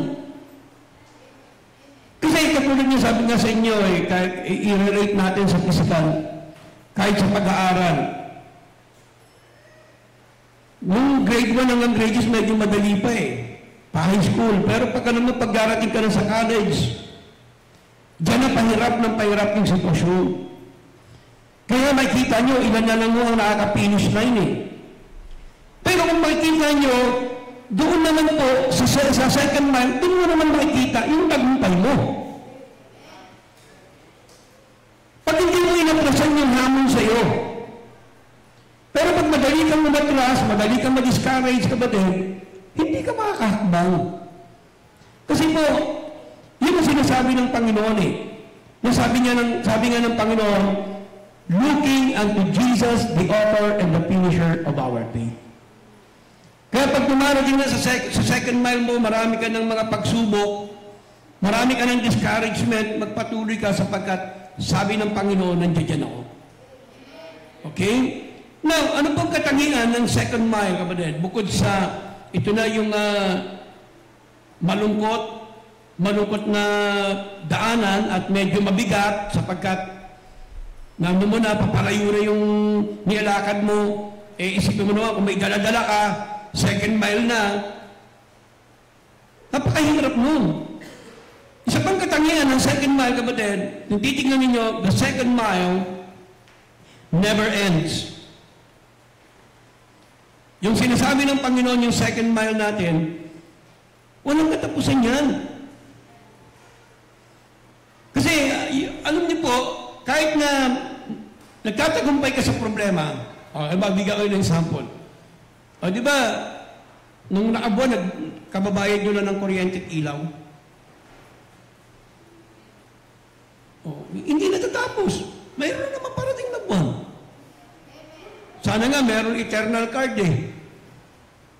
Kasi katulad niya, sabi nga sa inyo, kahit i-relate natin sa physical, kahit sa pag-aaral. Nung grade 1 hanggang grade 6, medyo madali pa pa-high school. Pero pagka naman pag-darating ka na sa college, diyan na pahirap yung sitwasyon. Kaya makikita nyo, ilan na lang mo ang nakaka-finish line Pero kung makikita nyo, doon naman po, sa second mile, doon mo naman makikita yung tagumpay mo. Pag hindi mo inaplasan yung hamon sa iyo. Pero pag madali kang umatras, madali kang ma-discourage, kapatid, hindi ka makakahakbang. Kasi po, yun ang sinasabi ng Panginoon Sabi nga ng Panginoon, looking unto Jesus, the author and the finisher of our faith. Kaya pag dumarating na sa second mile mo, marami ka ng mga pagsubok, marami ka ng discouragement, magpatuloy ka sapagkat sabi ng Panginoon, nandiyan ako. Okay? Now, ano pong katangian ng second mile, kapatid? Bukod sa, ito na yung malungkot na daanan at medyo mabigat sapagkat nandun mo na, papalayo na yung nilalakad mo, isipin mo naman, kung may dala-dala ka, second mile na, napakahirap nun. Isa pang katangian ng second mile, kapatid, kung titignan ninyo, the second mile never ends. Yung sinasabi ng Panginoon, yung second mile natin, walang katapusan yan. Kasi, alam niyo po, kahit na nagtatagumpay ka sa problema, magbigay ko ng example. Di ba, nung nakabuan, kababayad nyo lang ng kuryente at ilaw? Oh, hindi natatapos. Mayroon na naman parating na buwan. Sana nga mayroon eternal card eh.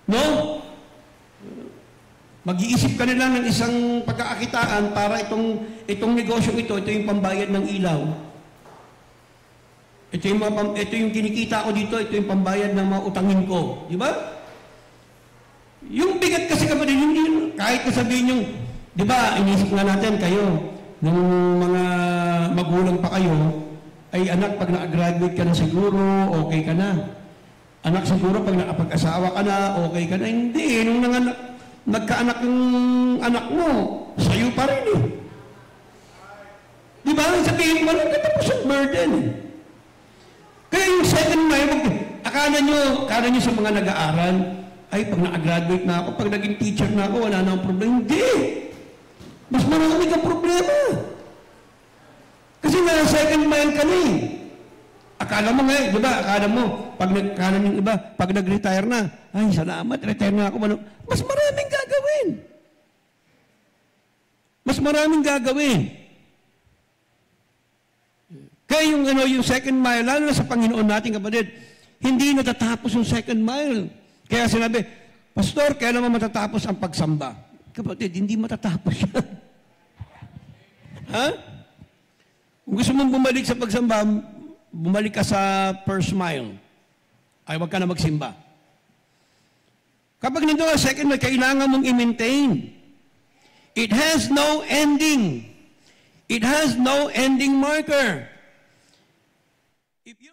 No? Mag-iisip ka nila ng isang pagkakakitaan para itong negosyo ito yung pambayad ng ilaw. Ito yung kinikita ko dito, ito yung pambayad ng mga utangin ko. Di ba? Yung bigat kasi kapatid, hindi, kahit nasabihin yung, di ba, inisip nga natin kayo, nung mga magulang pa kayo, ay anak, pag na-graduate ka na siguro, okay ka na. Anak siguro, pag nakapag-asawa ka na, okay ka na. Hindi, nung nagkaanak yung anak mo, sa'yo pa rin eh. Di ba? Sabihin mo, walang katapos ang burden eh. Kaya yung second mile, akala nyo sa mga nag-aaral, ay pag na-graduate na ako, pag naging teacher na ako, wala na akong problema. Hindi! Mas marami kang problema. Kasi nga, second mile ka na eh. Akala mo nga, di ba? Akala mo, akala ng iba, pag nag-retire na, ay, salamat, retire na ako. Mas maraming gagawin. Mas maraming gagawin. Kaya yung second mile, lalo na sa Panginoon natin, kapatid, hindi natatapos yung second mile. Kaya sinabi, Pastor, kaya naman matatapos ang pagsamba. Kapatid, hindi matatapos yan. Ha? Kung gusto mong bumalik sa pagsamba, bumalik ka sa first mile. Ay, wag ka na magsimba. Kapag nandun ka second mile, kailangan mong i-maintain. It has no ending. It has no ending marker. If you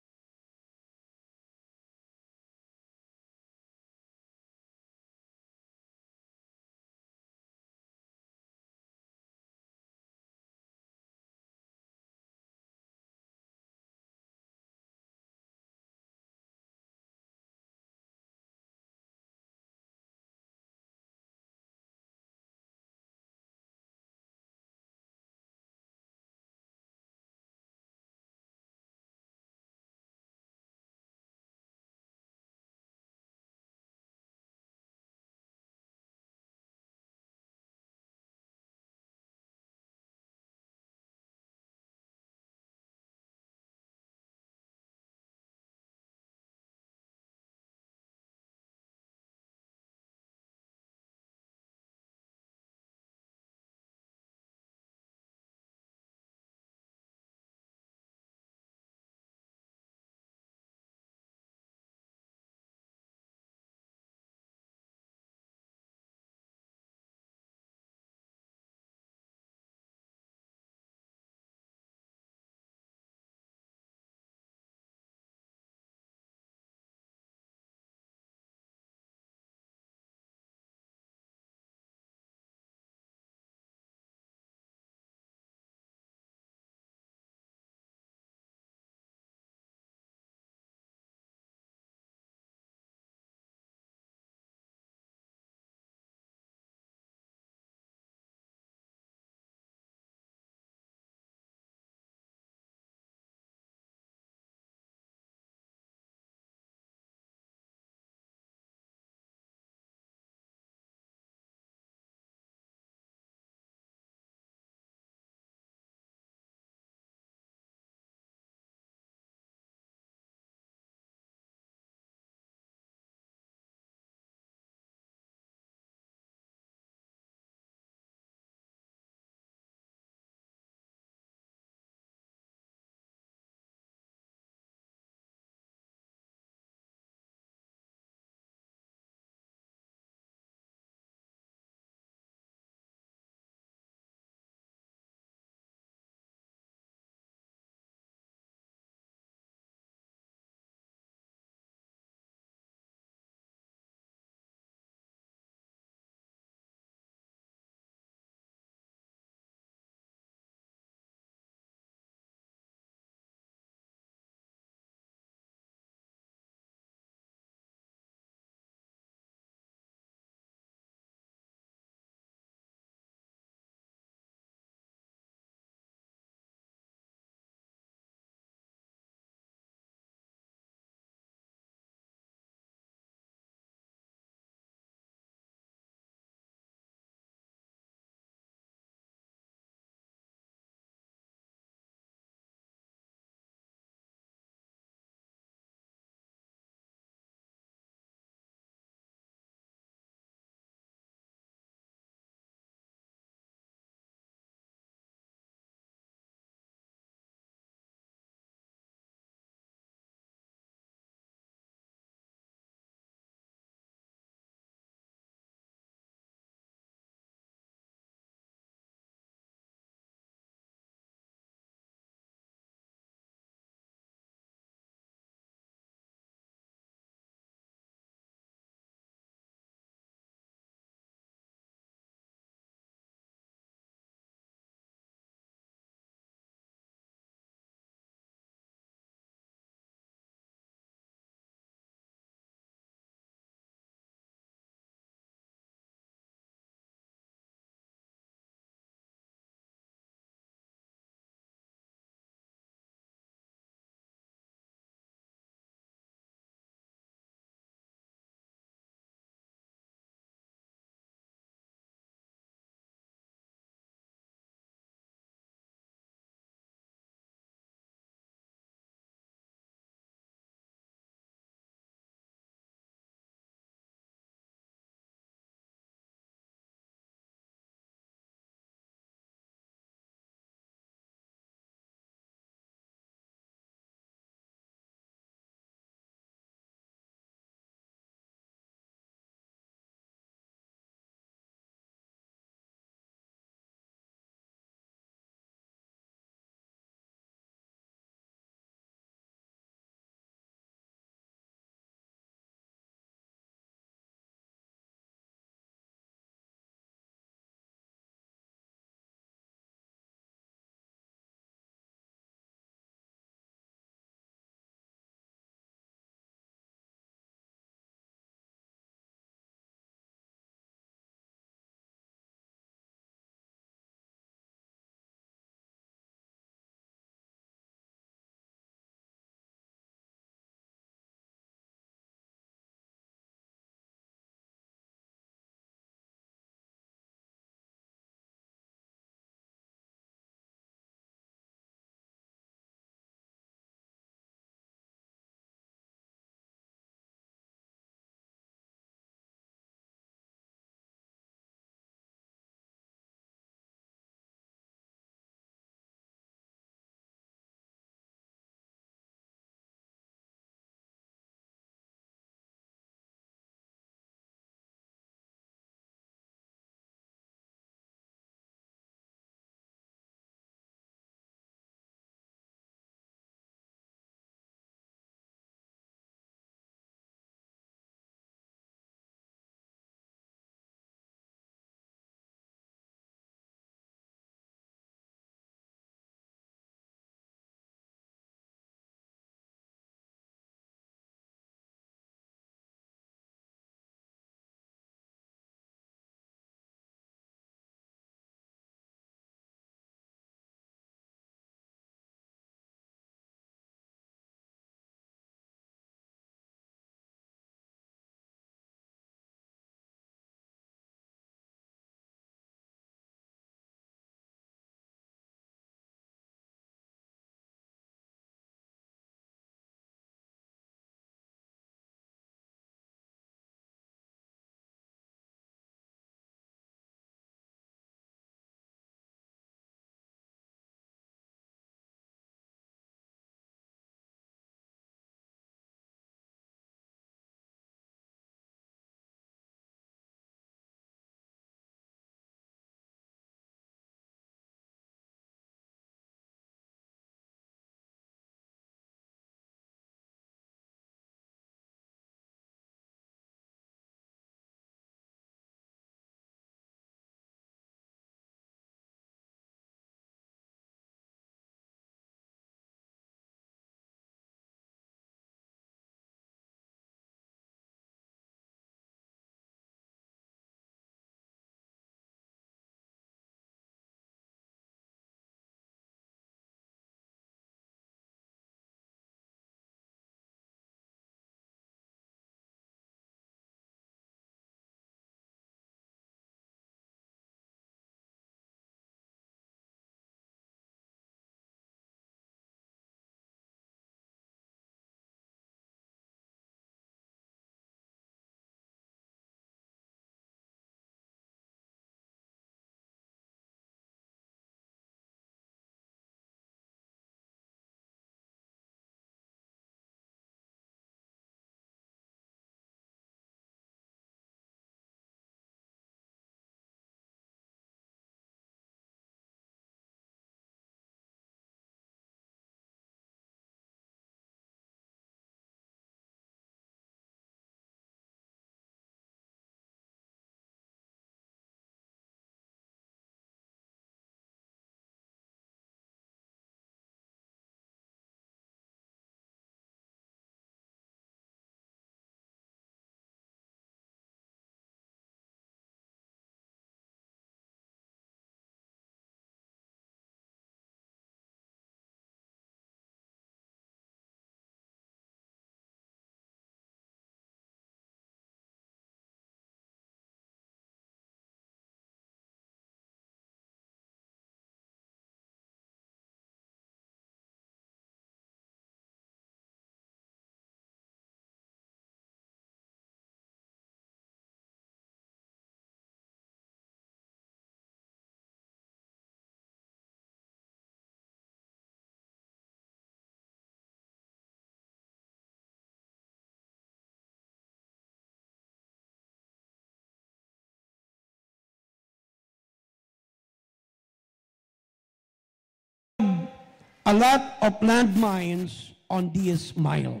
a lot of landmines on this mile.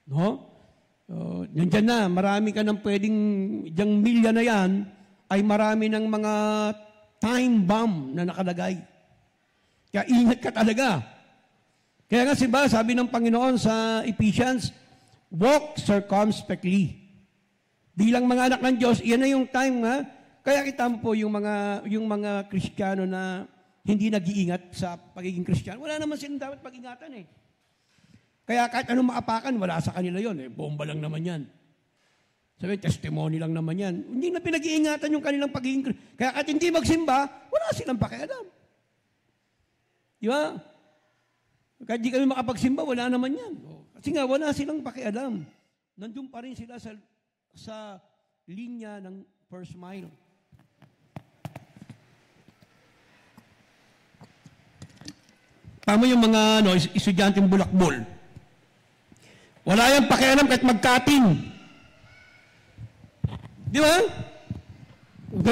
No? Nandiyan na, marami ka ng pwedeng, diyang milya na yan, ay marami ng mga time bomb na nakalagay. Kaya ingat ka talaga. Kaya nga sabi ng Panginoon sa Ephesians, walk circumspectly. Bilang mga anak ng Diyos, iyan na yung time nga. Kaya kita mo po yung mga Kristiyano na hindi nag-iingat sa pagiging Kristiyano. Wala naman silang dapat pag-ingatan eh. Kaya kahit anong maapakan, wala sa kanila yon eh. Bomba lang naman yan. Sabi, testimony lang naman yan. Hindi na pinag-iingatan yung kanilang pagiging Kristiyano. Kaya kahit hindi magsimba, wala silang pakialam. Di ba? Kahit di kami makapagsimba, wala naman yan. Kasi nga, wala silang pakialam. Nandun pa rin sila sa linya ng first mile. Tama yung mga estudyanteng bulakbol. Wala yung pakialam kahit mag-cutting. Di ba?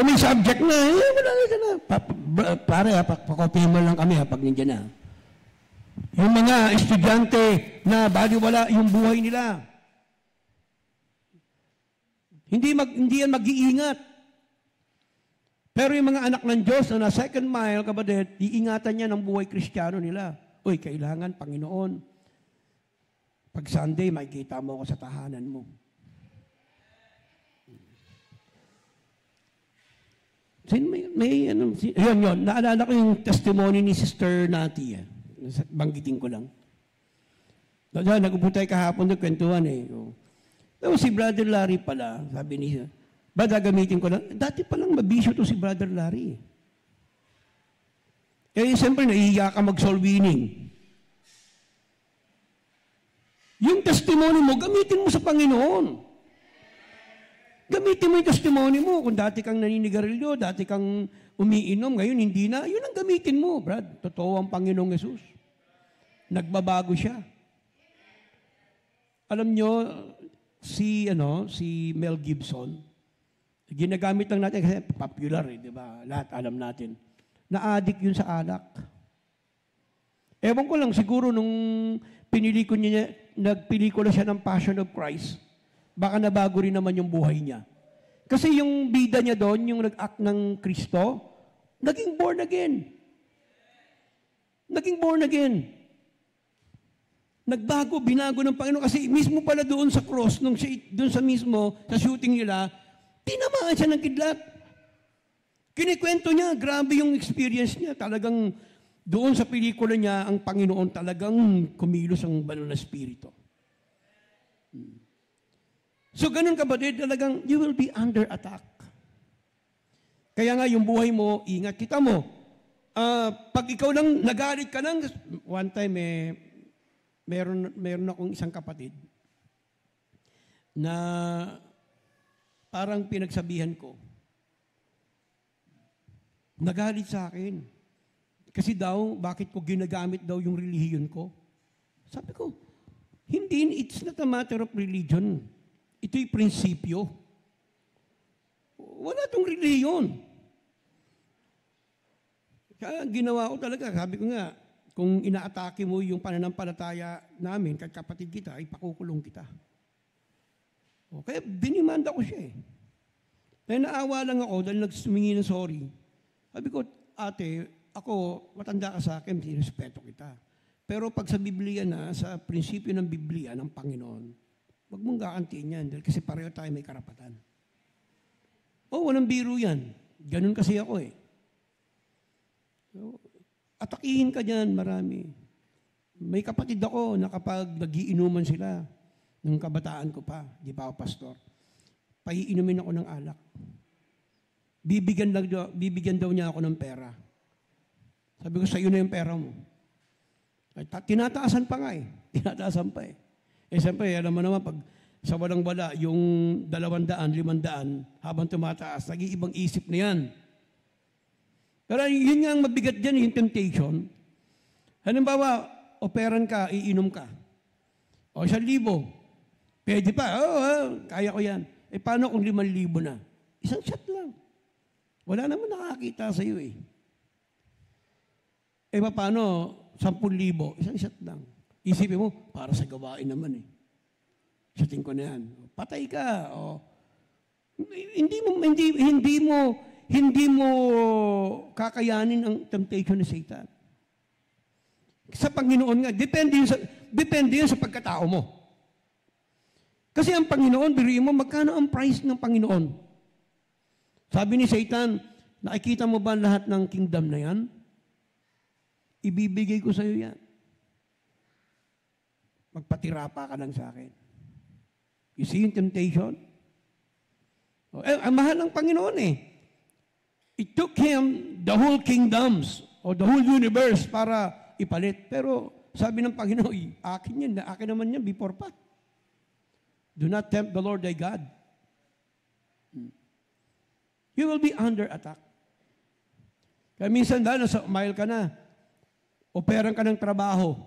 May subject na, wala na. Pare, pakopya mo lang kami pag nandiyan na. Yung mga estudyante na baliwala yung buhay nila. Hindi yan mag-iingat. Pero yung mga anak ng Diyos na second mile, kapatid, iingatan niya ng buhay Kristiyano nila. Uy, kailangan, Panginoon, pag Sunday, makikita mo ako sa tahanan mo. Yun. Naalala ko yung testimony ni Sister Nati. Banggitin ko lang. Nag-upo tayo kahapon, nagkwentuhan eh. Tapos si Brother Larry pala, sabi niya, ba gagamitin ko lang? Dati palang mabisyo to si Brother Larry. Siyempre, naiiya ka mag-soul winning. Yung testimony mo, gamitin mo sa Panginoon. Gamitin mo yung testimony mo. Kung dati kang naninigarilyo, dati kang umiinom, ngayon hindi na, yun ang gamitin mo, Brad. Totoo ang Panginoong Yesus. Nagbabago siya. Alam nyo, si Mel Gibson, ginagamit lang natin kasi popular di ba? Lahat alam natin. Na-addict yun sa alak. Ewan ko lang, siguro nung nagpelikula siya ng Passion of Christ, baka nabago rin naman yung buhay niya. Kasi yung bida niya doon, yung nag-act ng Kristo, naging born again. Naging born again. Nagbago, binago ng Panginoon. Kasi mismo pala doon sa cross, doon sa shooting nila, tinamaan siya ng kidlat. Kinikwento niya, grabe yung experience niya. Talagang doon sa pelikula niya, ang Panginoon talagang kumilos ang banal na spirito. So ganun kapatid, talagang you will be under attack. Kaya nga yung buhay mo, ingat kita mo. Pag ikaw lang nagalit ka lang, one time meron akong isang kapatid na parang pinagsabihan ko. Nagalit sa akin. Kasi daw, bakit ko ginagamit daw yung relihiyon ko? Sabi ko, hindi, it's not a matter of religion. Ito'y prinsipyo. Wala tong relihiyon. Kaya ginawa ko talaga, sabi ko nga, kung inaatake mo yung pananampalataya namin, kahit kapatid kita, ay pakukulong kita. Kaya dinimanda ko siya eh. Kaya naawa lang ako dahil nagsumingi ng sorry. Sabi ko, ate, ako, matanda ka sa akin, respeto kita. Pero pag sa Biblia na, sa prinsipyo ng Biblia, ng Panginoon, wag mong kakantiin yan dahil kasi pareho tayo may karapatan. Walang biro yan. Ganun kasi ako eh. Atakihin ka dyan, marami. May kapatid ako na kapag nagiinuman sila, nung kabataan ko pa, di pa ako pastor, paiinumin ako ng alak. Bibigyan daw niya ako ng pera. Sabi ko, sa'yo na yung pera mo. Tinataasan pa nga eh. Tinataasan pa eh. Siyempre, alam mo naman, pag sa walang-wala, yung 200, 500, habang tumataas, nag-iibang isip na yan. Pero yun nga ang mabigat dyan, yung temptation. Halimbawa, operan ka, iinom ka. O 1,000. Pwede pa, kaya ko yan. Paano kung 5,000 na? Isang shot lang. Wala naman nakakita sa iyo eh. Paano 10,000, isang shot lang. Isipin mo, para sa gawain naman eh. Shotin ko na yan. Patay ka. O. Hindi mo kakayanin ang temptation ni Satan. Sa Panginoon nga, depende yun sa pagkatao mo. Kasi ang Panginoon, biriin mo, magkano ang price ng Panginoon? Sabi ni Satan, nakikita mo ba lahat ng kingdom na yan? Ibibigay ko sa iyo yan. Magpatira pa ka lang sa akin. You see yung temptation? Ang mahal ng Panginoon eh. It took Him the whole kingdoms or the whole universe para ipalit. Pero sabi ng Panginoon, akin yan, akin naman yan before pa. Do not tempt the Lord thy God. You will be under attack. Kaya minsan dahil nasa mile ka na, operan ka ng trabaho.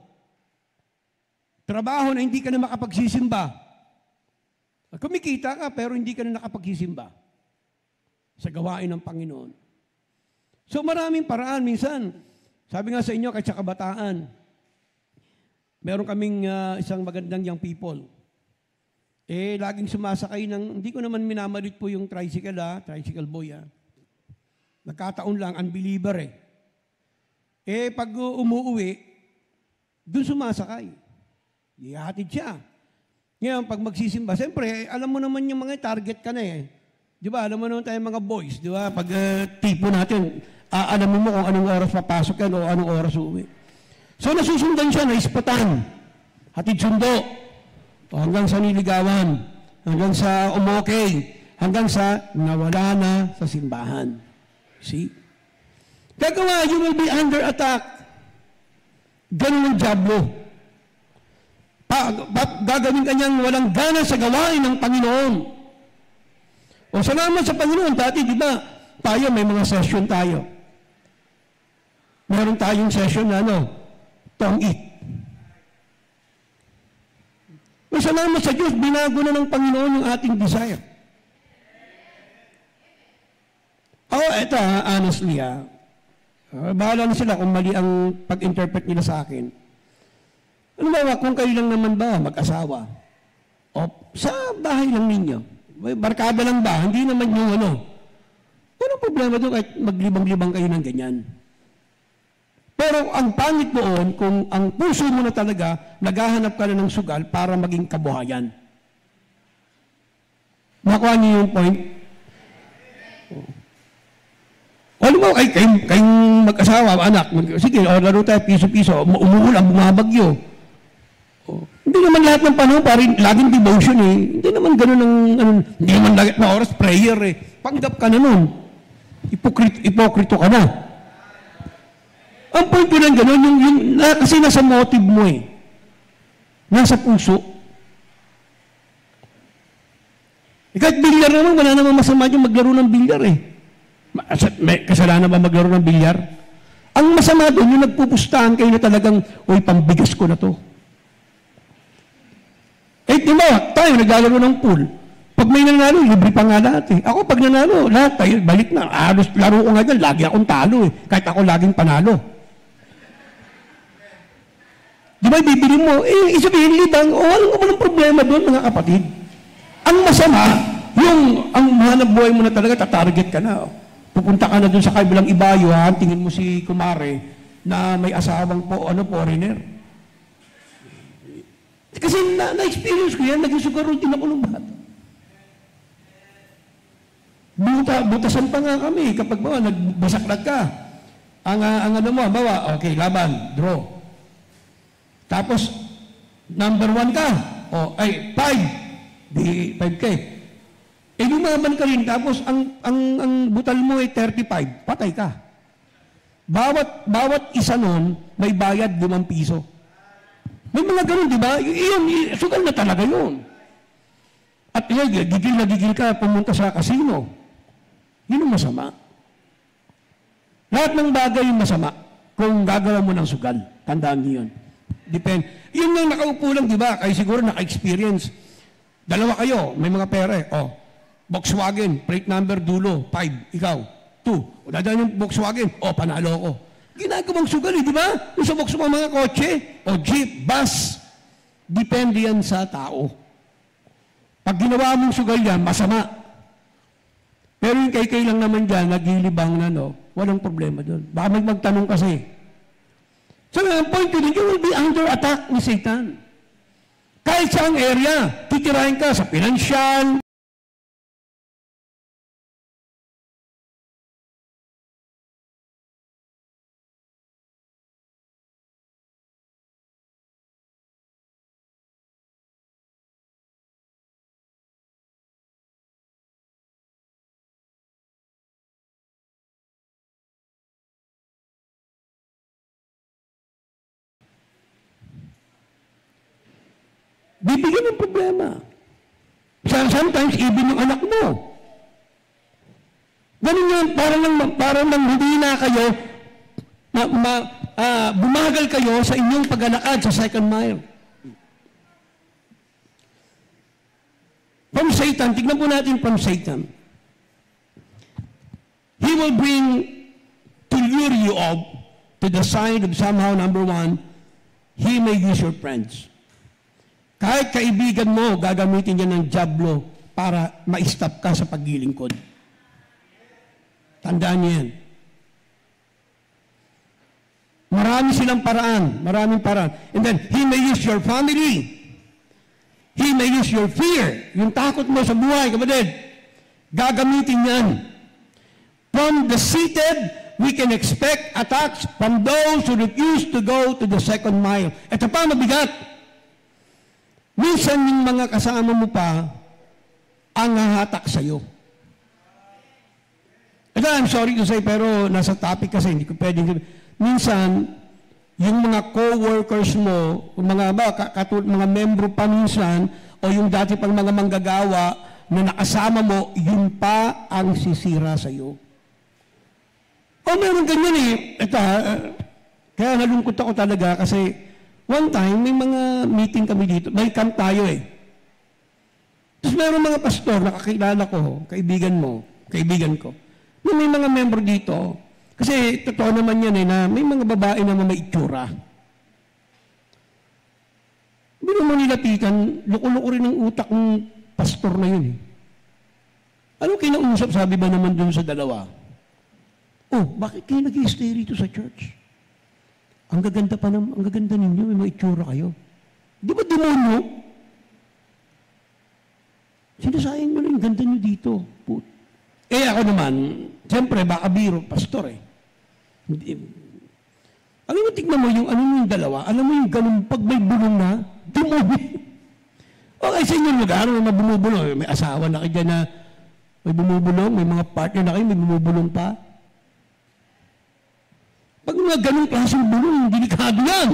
Trabaho na hindi ka na makapagsisimba. Kumikita ka pero hindi ka na nakapagsisimba sa gawain ng Panginoon. So maraming paraan. Minsan, sabi nga sa inyo, kahit sa kabataan, meron kaming isang magandang young people. Laging sumasakay ng, hindi ko naman minamalit po yung tricycle boy. Nagkataon lang, unbeliever pag umuwi, dun sumasakay. Ihatid siya. Ngayon, pag magsisimba, siyempre, alam mo naman yung mga target ka na Di ba? Alam mo naman tayo mga boys, di ba? Pag tipo natin, alam mo kung anong oras papasok yan o anong oras uuwi. So, nasusundan siya, naispatan. Hatid sundo. Hanggang sa niligawan. Hanggang sa umokay. Hanggang sa nawala na sa simbahan. See? Gagawa, you will be under attack. Ganun ang diablo. Gagawin kanyang walang gana sa gawain ng Panginoon. O salamat sa Panginoon. Dati, di ba, tayo may mga session tayo. Meron tayong session na tong-it. O salamat sa Diyos, binago na ng Panginoon yung ating desire. Eto honestly bahala na sila kung mali ang pag-interpret nila sa akin. Ano ba, kung kayo lang naman ba, mag-asawa? O sa bahay lang ninyo? Barkada lang ba? Hindi naman yung Walang problema doon kahit maglibang-libang kayo ng ganyan. Pero ang pangit doon, kung ang puso mo na talaga, naghahanap ka na ng sugal para maging kabuhayan. Nakuha niyo yung point? Alam mo, kayong mag-asawa, anak, sige, laro tayo, piso-piso, umuulan, bumabagyo. Hindi naman lahat ng panahon, laging devotion Hindi naman ganun hindi naman lahat na oras, prayer Panggap ka na nun. Ipokrito ka na. Ang point ko lang gano'n, kasi nasa motive mo Nasa puso. Kahit bilyar naman, wala naman masama yung maglaro ng bilyar May kasalanan ba maglaro ng bilyar? Ang masama doon, yung nagpupustahan kayo na talagang, pambigas ko na to. Diba, tayo naglalaro ng pool. Pag may nanalo, libre pa nga lahat Ako, pag nanalo, lahat tayo, balik na. Laro ko nga dyan, lagi akong talo Kahit ako laging panalo. Di ba, bibili mo, isabihin libang, walang problema doon, mga kapatid. Ang masama, ang hanap buhay mo na talaga, tatarget ka na. Pupunta ka na doon sa kabilang ibayo, tingin mo si kumare na may asawang foreigner. Kasi na-experience ko yan, naging sugarol din ako ng bata. Butasan pa nga kami kapag nagbasaklag ka. Ang okay, laban, draw. Tapos, number 1 ka. 5. Di 5K. Lumaban ka rin. Tapos, ang butal mo 35. Patay ka. Bawat isa nun, may bayad 5 piso. May mga ganun, di ba? Sugal na talaga yun. At gigil na gigil ka pumunta sa kasino. Yun ang masama. Lahat ng bagay yung masama kung gagawa mo ng sugal. Tandaan niyo yun. Depend. Yun yung nakaupo lang, di ba? Kayo siguro naka-experience. Dalawa kayo, may mga pera Volkswagen, plate number dulo, 5, ikaw, 2. O dadaan yung Volkswagen, panalo ko. ginagawang sugal, di ba? Yung subok-subok mga kotse, o jeep, bus, depende yan sa tao. Pag ginawa mong sugal yan, masama. Pero yung kay lang naman dyan, naglilibang na, no? Walang problema doon. Baka magtanong kasi. So, ang point ko din, you will be under attack ni Satan. Kahit saang area, titirahin ka sa pinansyal, bibigyan ng problema. Sometimes, even yung anak mo. Ganun yun, parang lang hindi na kayo, bumagal kayo sa inyong paglalakad sa second mile. From Satan, tignan po natin from Satan. He will bring to lure you up to the side of somehow, number one, he may use your friends. Kahit kaibigan mo, gagamitin niya ng diablo para ma-stop ka sa paglilingkod. Tandaan niyo yan. Maraming paraan. And then, he may use your family. He may use your fear. Yung takot mo sa buhay, kapatid. Gagamitin yan. From the seated, we can expect attacks from those who refuse to go to the second mile. Ito pa, mabigat. Minsan yung mga kasama mo pa ang hahatak sa'yo. Ito, I'm sorry to say, pero nasa topic kasi, hindi ko pwedeng. Minsan, yung mga co-workers mo, mga membro pa minsan, o yung dati pang mga manggagawa na nakasama mo, yun pa ang sisira sa'yo. O meron ganyan eh. Ito, kaya nalungkot ako talaga kasi one time, may mga meeting kami dito. May camp tayo eh. Tapos mayroong mga pastor na kakilala ko, kaibigan ko, na may mga member dito. Kasi totoo naman yan eh, na may mga babae na may itsura. Hindi naman nilapitan, loko-loko rin ang utak ng pastor na yun eh. Ano kinausap, sabi ba naman dun sa dalawa? Oh, bakit kayo nag-i-stay rito sa church? Ang gaganda ninyo, may mga itsura kayo. Di ba demonyo? Sinasayang mo na yung ganda nyo dito. Ako naman, siyempre, baka biro, pastor eh. Alam mo, tignan mo yung dalawa, alam mo yung ganun, pag may bulong na, demonyo. Okay, sa inyong lugar, may bumubulong, may asawa na kayo na may bumubulong, may mga partner na kayo, may bumubulong pa. Pag mga ganung klaseng bulong, delikado yan.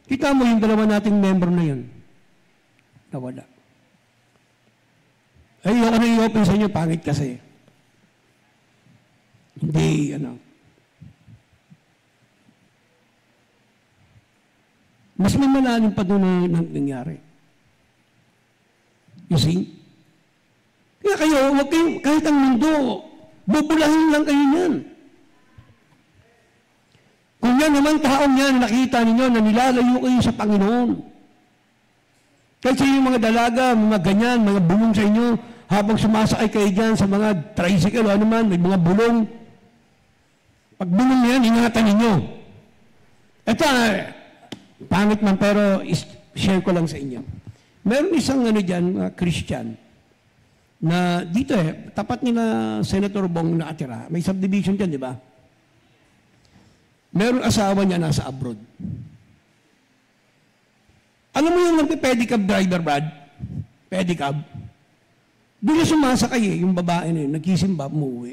Kita mo yung dalawa nating member na yun. Nawala. Ay, ako na i-open sa inyo, pangit kasi. Hindi, mas may malalim pa doon na nangyari. You see? Kaya kayo, huwag kayong, kahit ang mundo, bubulahin lang kayo niyan. Kung yan naman taong yan, nakita ninyo na nilalayo kayo sa Panginoon. Kasi yung mga dalaga, mga ganyan, mga bulong sa inyo, habang sumasakay kayo dyan sa mga tricycle o ano man, may mga bulong. Pag bulong yan, ingatan ninyo. Ito, pangit man, pero share ko lang sa inyo. Meron isang dyan, Christian, na dito tapat nila Senator Bong nakatira. May subdivision dyan, di ba? Meron asawa niya nasa abroad. Alam mo yung nagpe-pedicab driver, Brad? Pedicab. Doon niya sumasakay yung babae na yun. Nagkisimba, umuwi.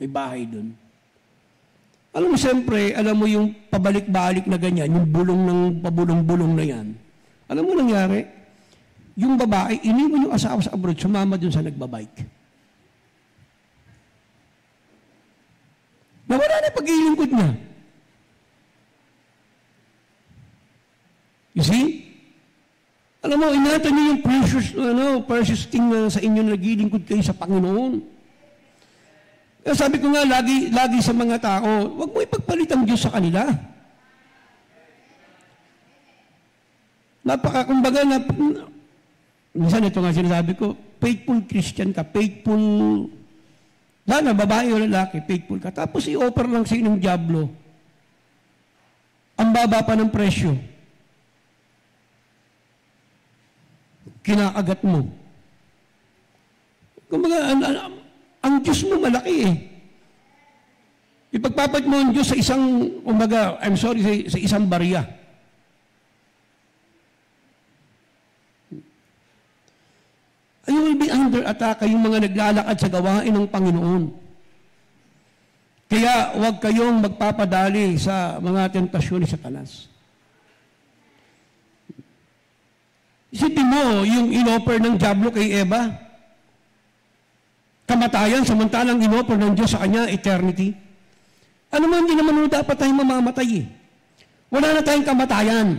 May bahay doon. Alam mo, siyempre, alam mo yung pabalik-balik na ganyan, yung bulong ng pabulong-bulong na yan. Alam mo nangyari? Yung babae, iniwan yung asawa sa abroad, sumama doon sa nagbabike. Nawala na pag-iilingkod niya. You see? Alam mo, ingatan niyo yung precious thing na sa inyo nagilingkod kayo sa Panginoon. Kaya sabi ko nga, lagi sa mga tao, huwag mo ipagpalit ang Diyos sa kanila. Kumbaga, minsan ito nga sinasabi ko, faithful Christian ka, faithful, babae o lalaki, faithful ka. Tapos i-offer lang sa ng diablo, ang baba pa ng presyo. Kinakagat mo. Kumbaga, ang Diyos mo malaki eh. Ipagpapat mo ang Diyos sa isang, sa isang barya. You will be under attack yung mga naglalakad sa gawain ng Panginoon. Kaya huwag kayong magpapadali sa mga tentasyon ni Satanas. Isipin mo yung inoffer ng diablo kay Eva. Kamatayan, samantalang inoffer ng Diyos sa kanya, eternity. Ano man, hindi naman dapat tayong mamamatay eh. Wala na tayong kamatayan.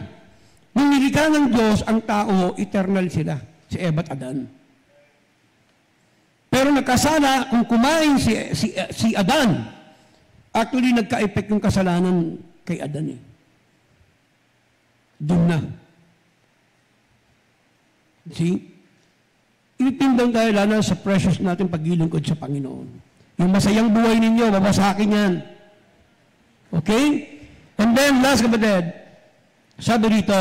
Nung nilikha ng Diyos, ang tao, eternal sila. Si Eva at Adan. Pero nagkasala, kung kumain si Adan, actually nagka-effect yung kasalanan kay Adan eh. Doon na. See? Ipindang tayo lalo sa precious natin paglilingkod sa Panginoon. Yung masayang buhay ninyo, babasakin yan. Okay? And then, last kapatid, sabi rito,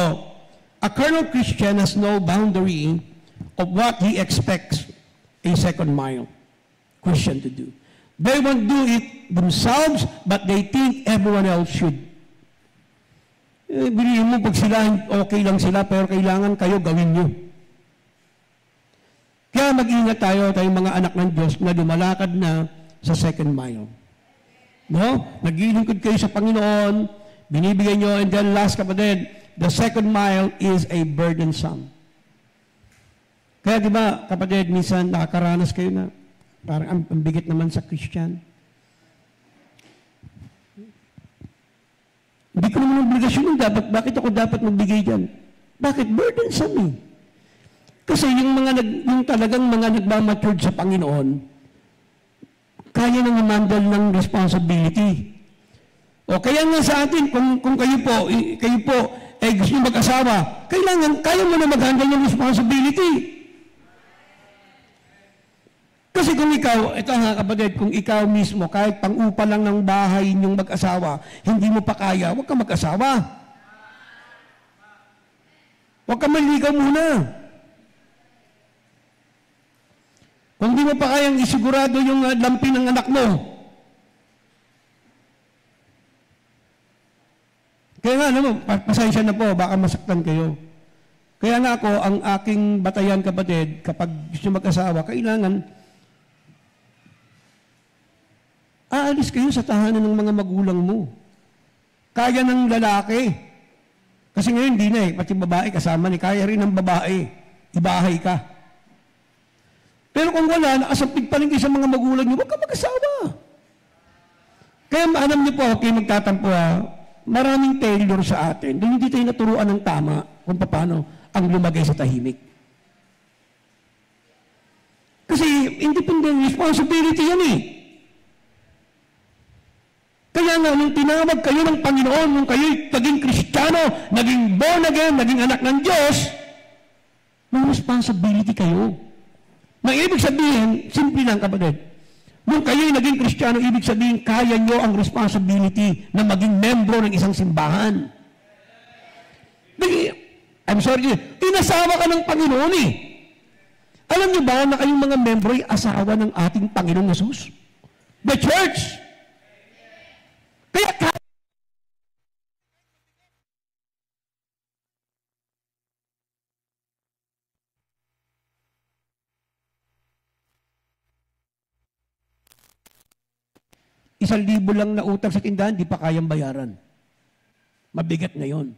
a carnal Christian has no boundary of what he expects a second mile Christian to do. They won't do it themselves, but they think everyone else should. Bilihin mo, pag sila, okay lang sila, pero kailangan kayo gawin nyo. Kaya mag-ingat tayong mga anak ng Diyos na lumalakad na sa second mile. No? Naglilingkod kayo sa Panginoon, binibigay nyo, and then last kapatid, the second mile is a burdensome. Kaya di ba, kapatid, minsan nakakaranas kayo na parang ang bigat naman sa Christian. Hindi ko naman obligasyon bakit ako dapat magbigay dyan? Bakit? Burdensome eh. Kasi yung talagang mga nagmamatured sa Panginoon, kaya nang i-handle ng responsibility. O kaya nga sa atin, kung kayo po gusto nyo mag-asawa, kaya mo na mag-handle ng responsibility. Kasi kung ikaw, ito nga kapatid, kung ikaw mismo, kahit pang-upa lang ng bahay ninyong mag-asawa, hindi mo pa kaya, huwag ka mag-asawa. Huwag ka manligaw muna. Kung hindi mo pa kayang isigurado yung lampi ng anak mo. Kaya nga naman, pasensya na po, baka masaktan kayo. Kaya nga ako, ang aking batayan kapatid, kapag gusto mag-asawa, kailangan aalis kayo sa tahanan ng mga magulang mo. Kaya ng lalaki. Kasi ngayon hindi na eh, pati babae kasama ni, kaya rin ng babae. Ibahay ka. Pero kung wala, nakasampid pa rin kayo sa mga magulang niyo, huwag ka mag-asawa. Kaya alam niyo po, okay, magtatampo maraming failure sa atin. Dahil hindi tayo naturuan ng tama kung paano ang lumagay sa tahimik. Kasi independent responsibility yan eh. Kaya nga, nung tinawag kayo ng Panginoon, nung kayo'y naging Kristiyano, naging born again, naging anak ng Diyos, may responsibility kayo. May ibig sabihin, simple lang kapatid, nung kayo'y naging Kristiyano, ibig sabihin, kaya nyo ang responsibility na maging membro ng isang simbahan. I'm sorry, inasawa ka ng Panginoon eh. Alam nyo ba na kayong mga membro ay asawa ng ating Panginoong Jesus? The church! Kaya $1,000 lang na utang sa tindahan, di pa kayang bayaran. Mabigat na yon.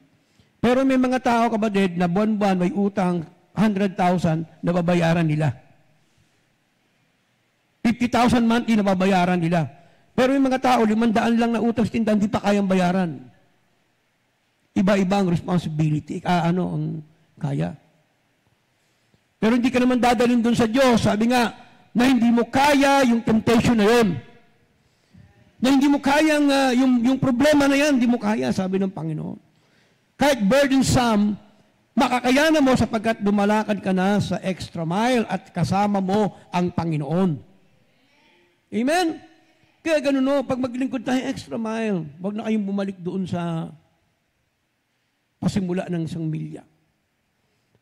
Pero may mga tao, kapatid, na buwan-buwan may utang 100,000 na babayaran nila. 50,000 monthly na babayaran nila. Pero yung mga tao, 500 lang na utang sa tindahan, di pa kayang bayaran. Iba-iba ang responsibility. Ang kaya. Pero hindi ka naman dadalhin doon sa Diyos. Sabi nga, na hindi mo kaya yung temptation na yun. Na hindi mo kayang, yung problema na yan, hindi mo kaya, sabi ng Panginoon. Kahit burdensome, makakayanan mo sapagkat dumalakad ka na sa extra mile at kasama mo ang Panginoon. Amen? Kaya ganun pag maglingkod tayo extra mile, huwag na kayong bumalik doon sa pasimula ng 1 milya.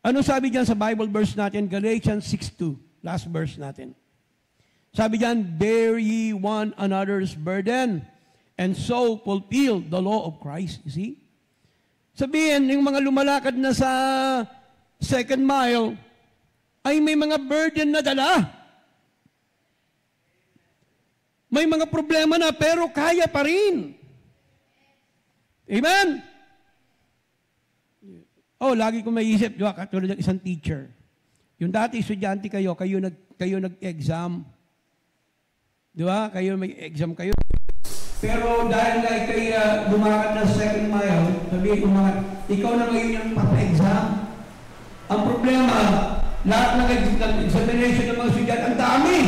Ano sabi diyan sa Bible verse natin? Galatians 6:2. Last verse natin. Sabi diyan, bear ye one another's burden, and so fulfill the law of Christ. You see? Sabihin, yung mga lumalakad na sa 2nd mile, ay may mga burden na dala. May mga problema na, pero kaya pa rin. Amen? Lagi ko maiisip, di ba, katulad ng isang teacher. Yung dati, estudyante kayo nag-exam. Di ba? May exam kayo. Pero dahil kay lumakad ng 2nd mile, sabihin ko ikaw na ngayon yung papa-exam. Ang problema, lahat ng examination ng mga estudyante, ang dami.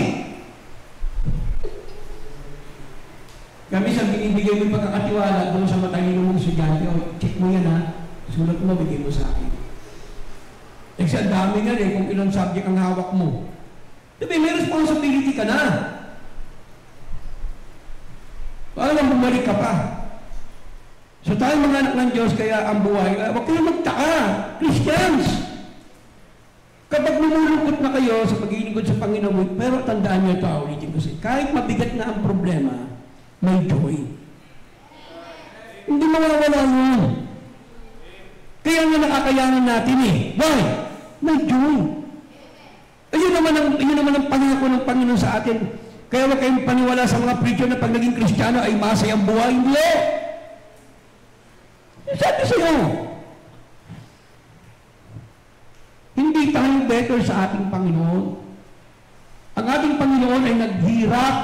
Kami sa binibigay mo yung pagkakatiwala doon sa matalino mong estudyante, check mo yan ha. Sulat mo, bigay mo sa akin. Kasi ang dami nga kung ilang subject ang hawak mo. Diba, may responsibility ka na. Parang bumalik ka pa. So tayo mga anak ng Diyos, kaya ang buhay, huwag kayo magtaka. Christians! Kapag lumulungkot na kayo sa paglilingkod sa Panginoon, pero tandaan niyo ito, ulitin ko kahit mabigat na ang problema, may joy. Hindi mawawala yun. Kaya nga nakakayanan natin Why? May joy. Ayun naman ang pangako ng Panginoon sa atin. Kaya huwag kayong paniwala sa mga preacher na pag naging Kristiyano ay masayang buhay. Hindi! Sabi sa'yo, hindi tayo better sa ating Panginoon. Ang ating Panginoon ay naghirap.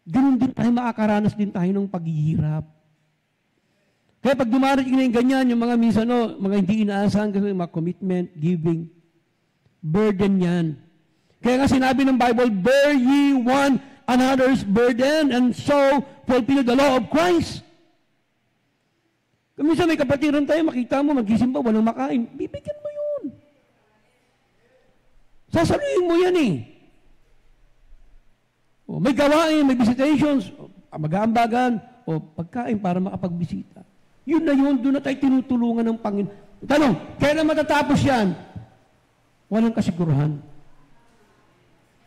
Ganun din tayo, makakaranas din tayo ng paghihirap. Kaya pag dumarating na yung ganyan, yung mga minsan, mga hindi inaasahan kasi mga commitment, giving, burden yan. Kaya nga sinabi ng Bible, bear ye one another's burden, and so fulfill the law of Christ. Kung minsan may kapatiran tayo, makita mo, magising pa, walang makain, bibigyan mo yun. Sasaluhin mo yan may gawain, may visitations, mag-aambagan, pagkain para makapagbisita. Yun na yun, doon na tayo tinutulungan ng Panginoon. Tanong, kailan matatapos yan? Walang kasiguruhan.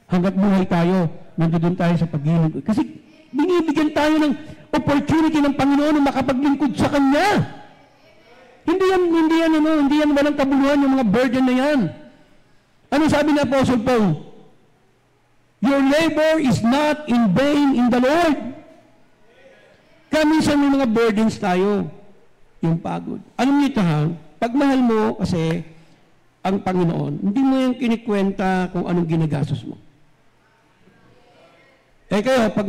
Hanggat buhay tayo, nandoon tayo sa paglilingkod. Kasi binibigyan tayo ng opportunity ng Panginoon na makapaglingkod sa Kanya. Hindi yan walang kabuluhan yung mga burden na yan. Ano sabi ni Apostle Paul? Your labor is not in vain in the Lord. Kami sa mga burdens tayo. Yung pagod. Alam niyo ito pag mahal mo kasi ang Panginoon, hindi mo yung kinikwenta kung anong ginagastos mo. Kayo, pag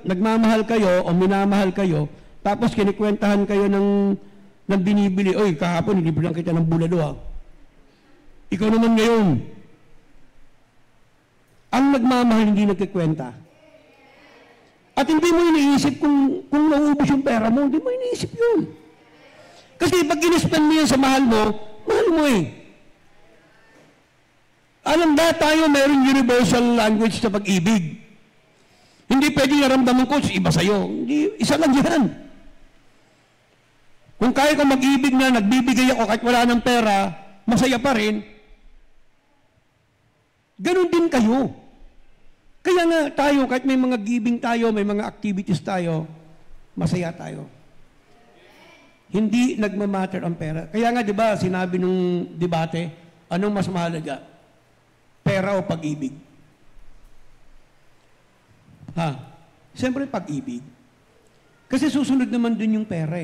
nagmamahal kayo o minamahal kayo, tapos kinikwentahan kayo ng binibili, kahapon, inibilang kita ng bulalo Ikaw naman ngayon. Ang nagmamahal hindi nagkikwenta. At hindi mo iniisip kung nauubos yung pera mo, hindi mo iniisip yun. Kasi pag in-spend mo yan sa mahal mo Alam ba tayo mayroong universal language sa pag-ibig? Hindi pwedeng naramdaman ko, iba sa'yo. Hindi, isa lang yan. Kung kaya kong mag-ibig na, nagbibigay ako kahit wala ng pera, masaya pa rin, ganun din kayo. Kaya nga tayo, kahit may mga giving tayo, may mga activities tayo, masaya tayo. Hindi nagmamatter ang pera. Kaya nga, di ba, sinabi nung debate, anong mas mahalaga? Pera o pag-ibig? Siyempre pag-ibig. Kasi susunod naman dun yung pera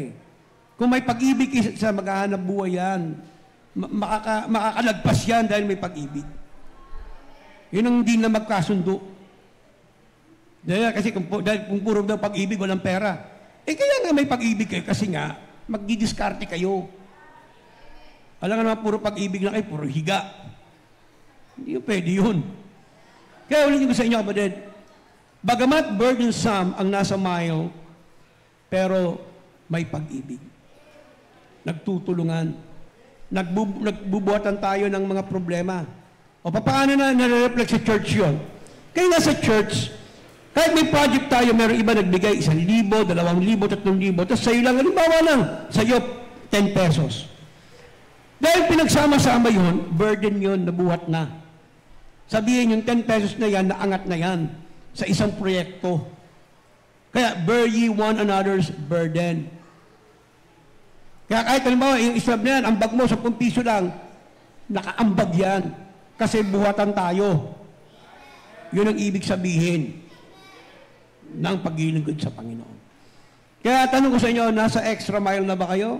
Kung may pag-ibig sa maghahanap buhay yan, makakalagpas yan dahil may pag-ibig. Yun ang hindi na magkasundo. Kasi kung puro daw pag-ibig, walang pera. Kaya nga may pag-ibig kayo kasi nga, magdidiskarte kayo. Alam nga naman, puro pag-ibig lang kayo, puro higa. Hindi pwede yun. Kaya ulitin ko sa inyo, kapatid, Bagamat burdensome ang nasa mile, pero may pag-ibig. Nagtutulungan. Nagbubuhatan tayo ng mga problema. O paano na nare-reflect sa church yun? Kaya nasa church, kahit may project tayo, meron iba nagbigay 1,000, 2,000, 3,000, tapos sa'yo lang, halimbawa lang, sa'yo 10 pesos. Dahil pinagsama-sama yun, burden yun, nabuhat na. Sabihin yung 10 pesos na yan, naangat na yan sa isang proyekto. Kaya, bear ye one another's burden. Kaya kahit halimbawa, yung isab na yan, ambag mo, 10 piso lang, nakaambag yan. Kasi buhatan tayo. Yun ang ibig sabihin ng paglilingkod sa Panginoon. Kaya tanong ko sa inyo, nasa extra mile na ba kayo?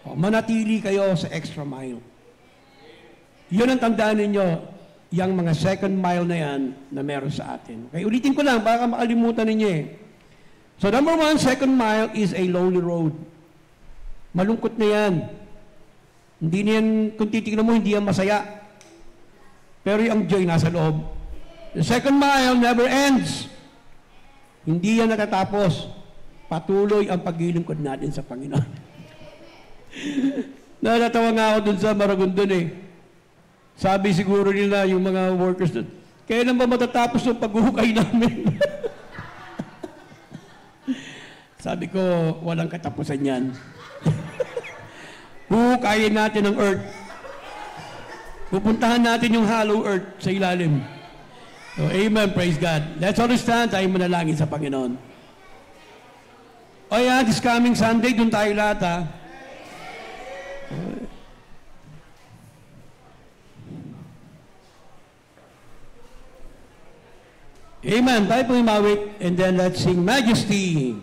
O, manatili kayo sa extra mile. Yun ang tandaan ninyo, yung mga second mile na yan na meron sa atin. Okay, ulitin ko lang, baka makalimutan ninyo eh. So number 1, second mile is a lonely road. Malungkot na yan. Hindi na yan, kung titignan mo, hindi yan masaya. Pero yung joy nasa loob. The second mile never ends. Hindi yan natatapos. Patuloy ang paglilingkod natin sa Panginoon. Nalatawa nga ako dun sa Maragondon eh. Sabi siguro nila yung mga workers doon, kailan ba matatapos yung paghuhukay namin? Sabi ko, walang katapusan yan. Huhukayin natin ang earth. Pupuntahan natin yung hollow earth sa ilalim. So, amen, praise God. Let's all stand, tayo manalangin sa Panginoon. O yan, this coming Sunday, dun tayo lahat ha. Amen. Tayo po imawit, and then let's sing Majesty.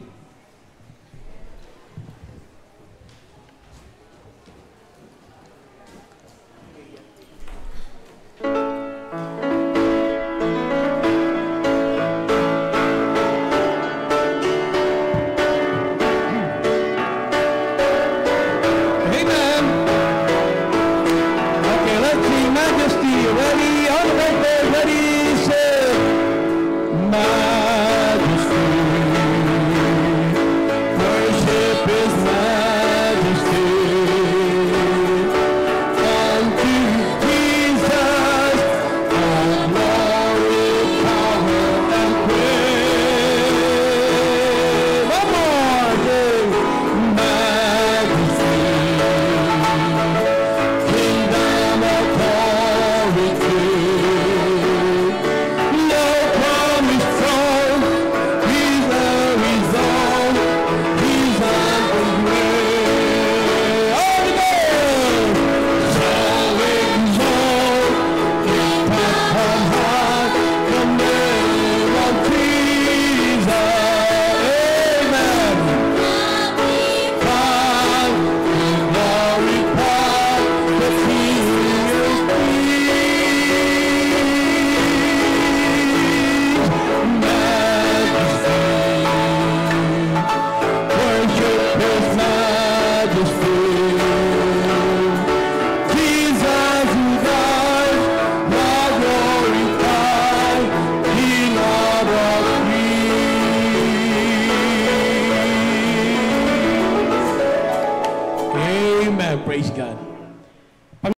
Praise God.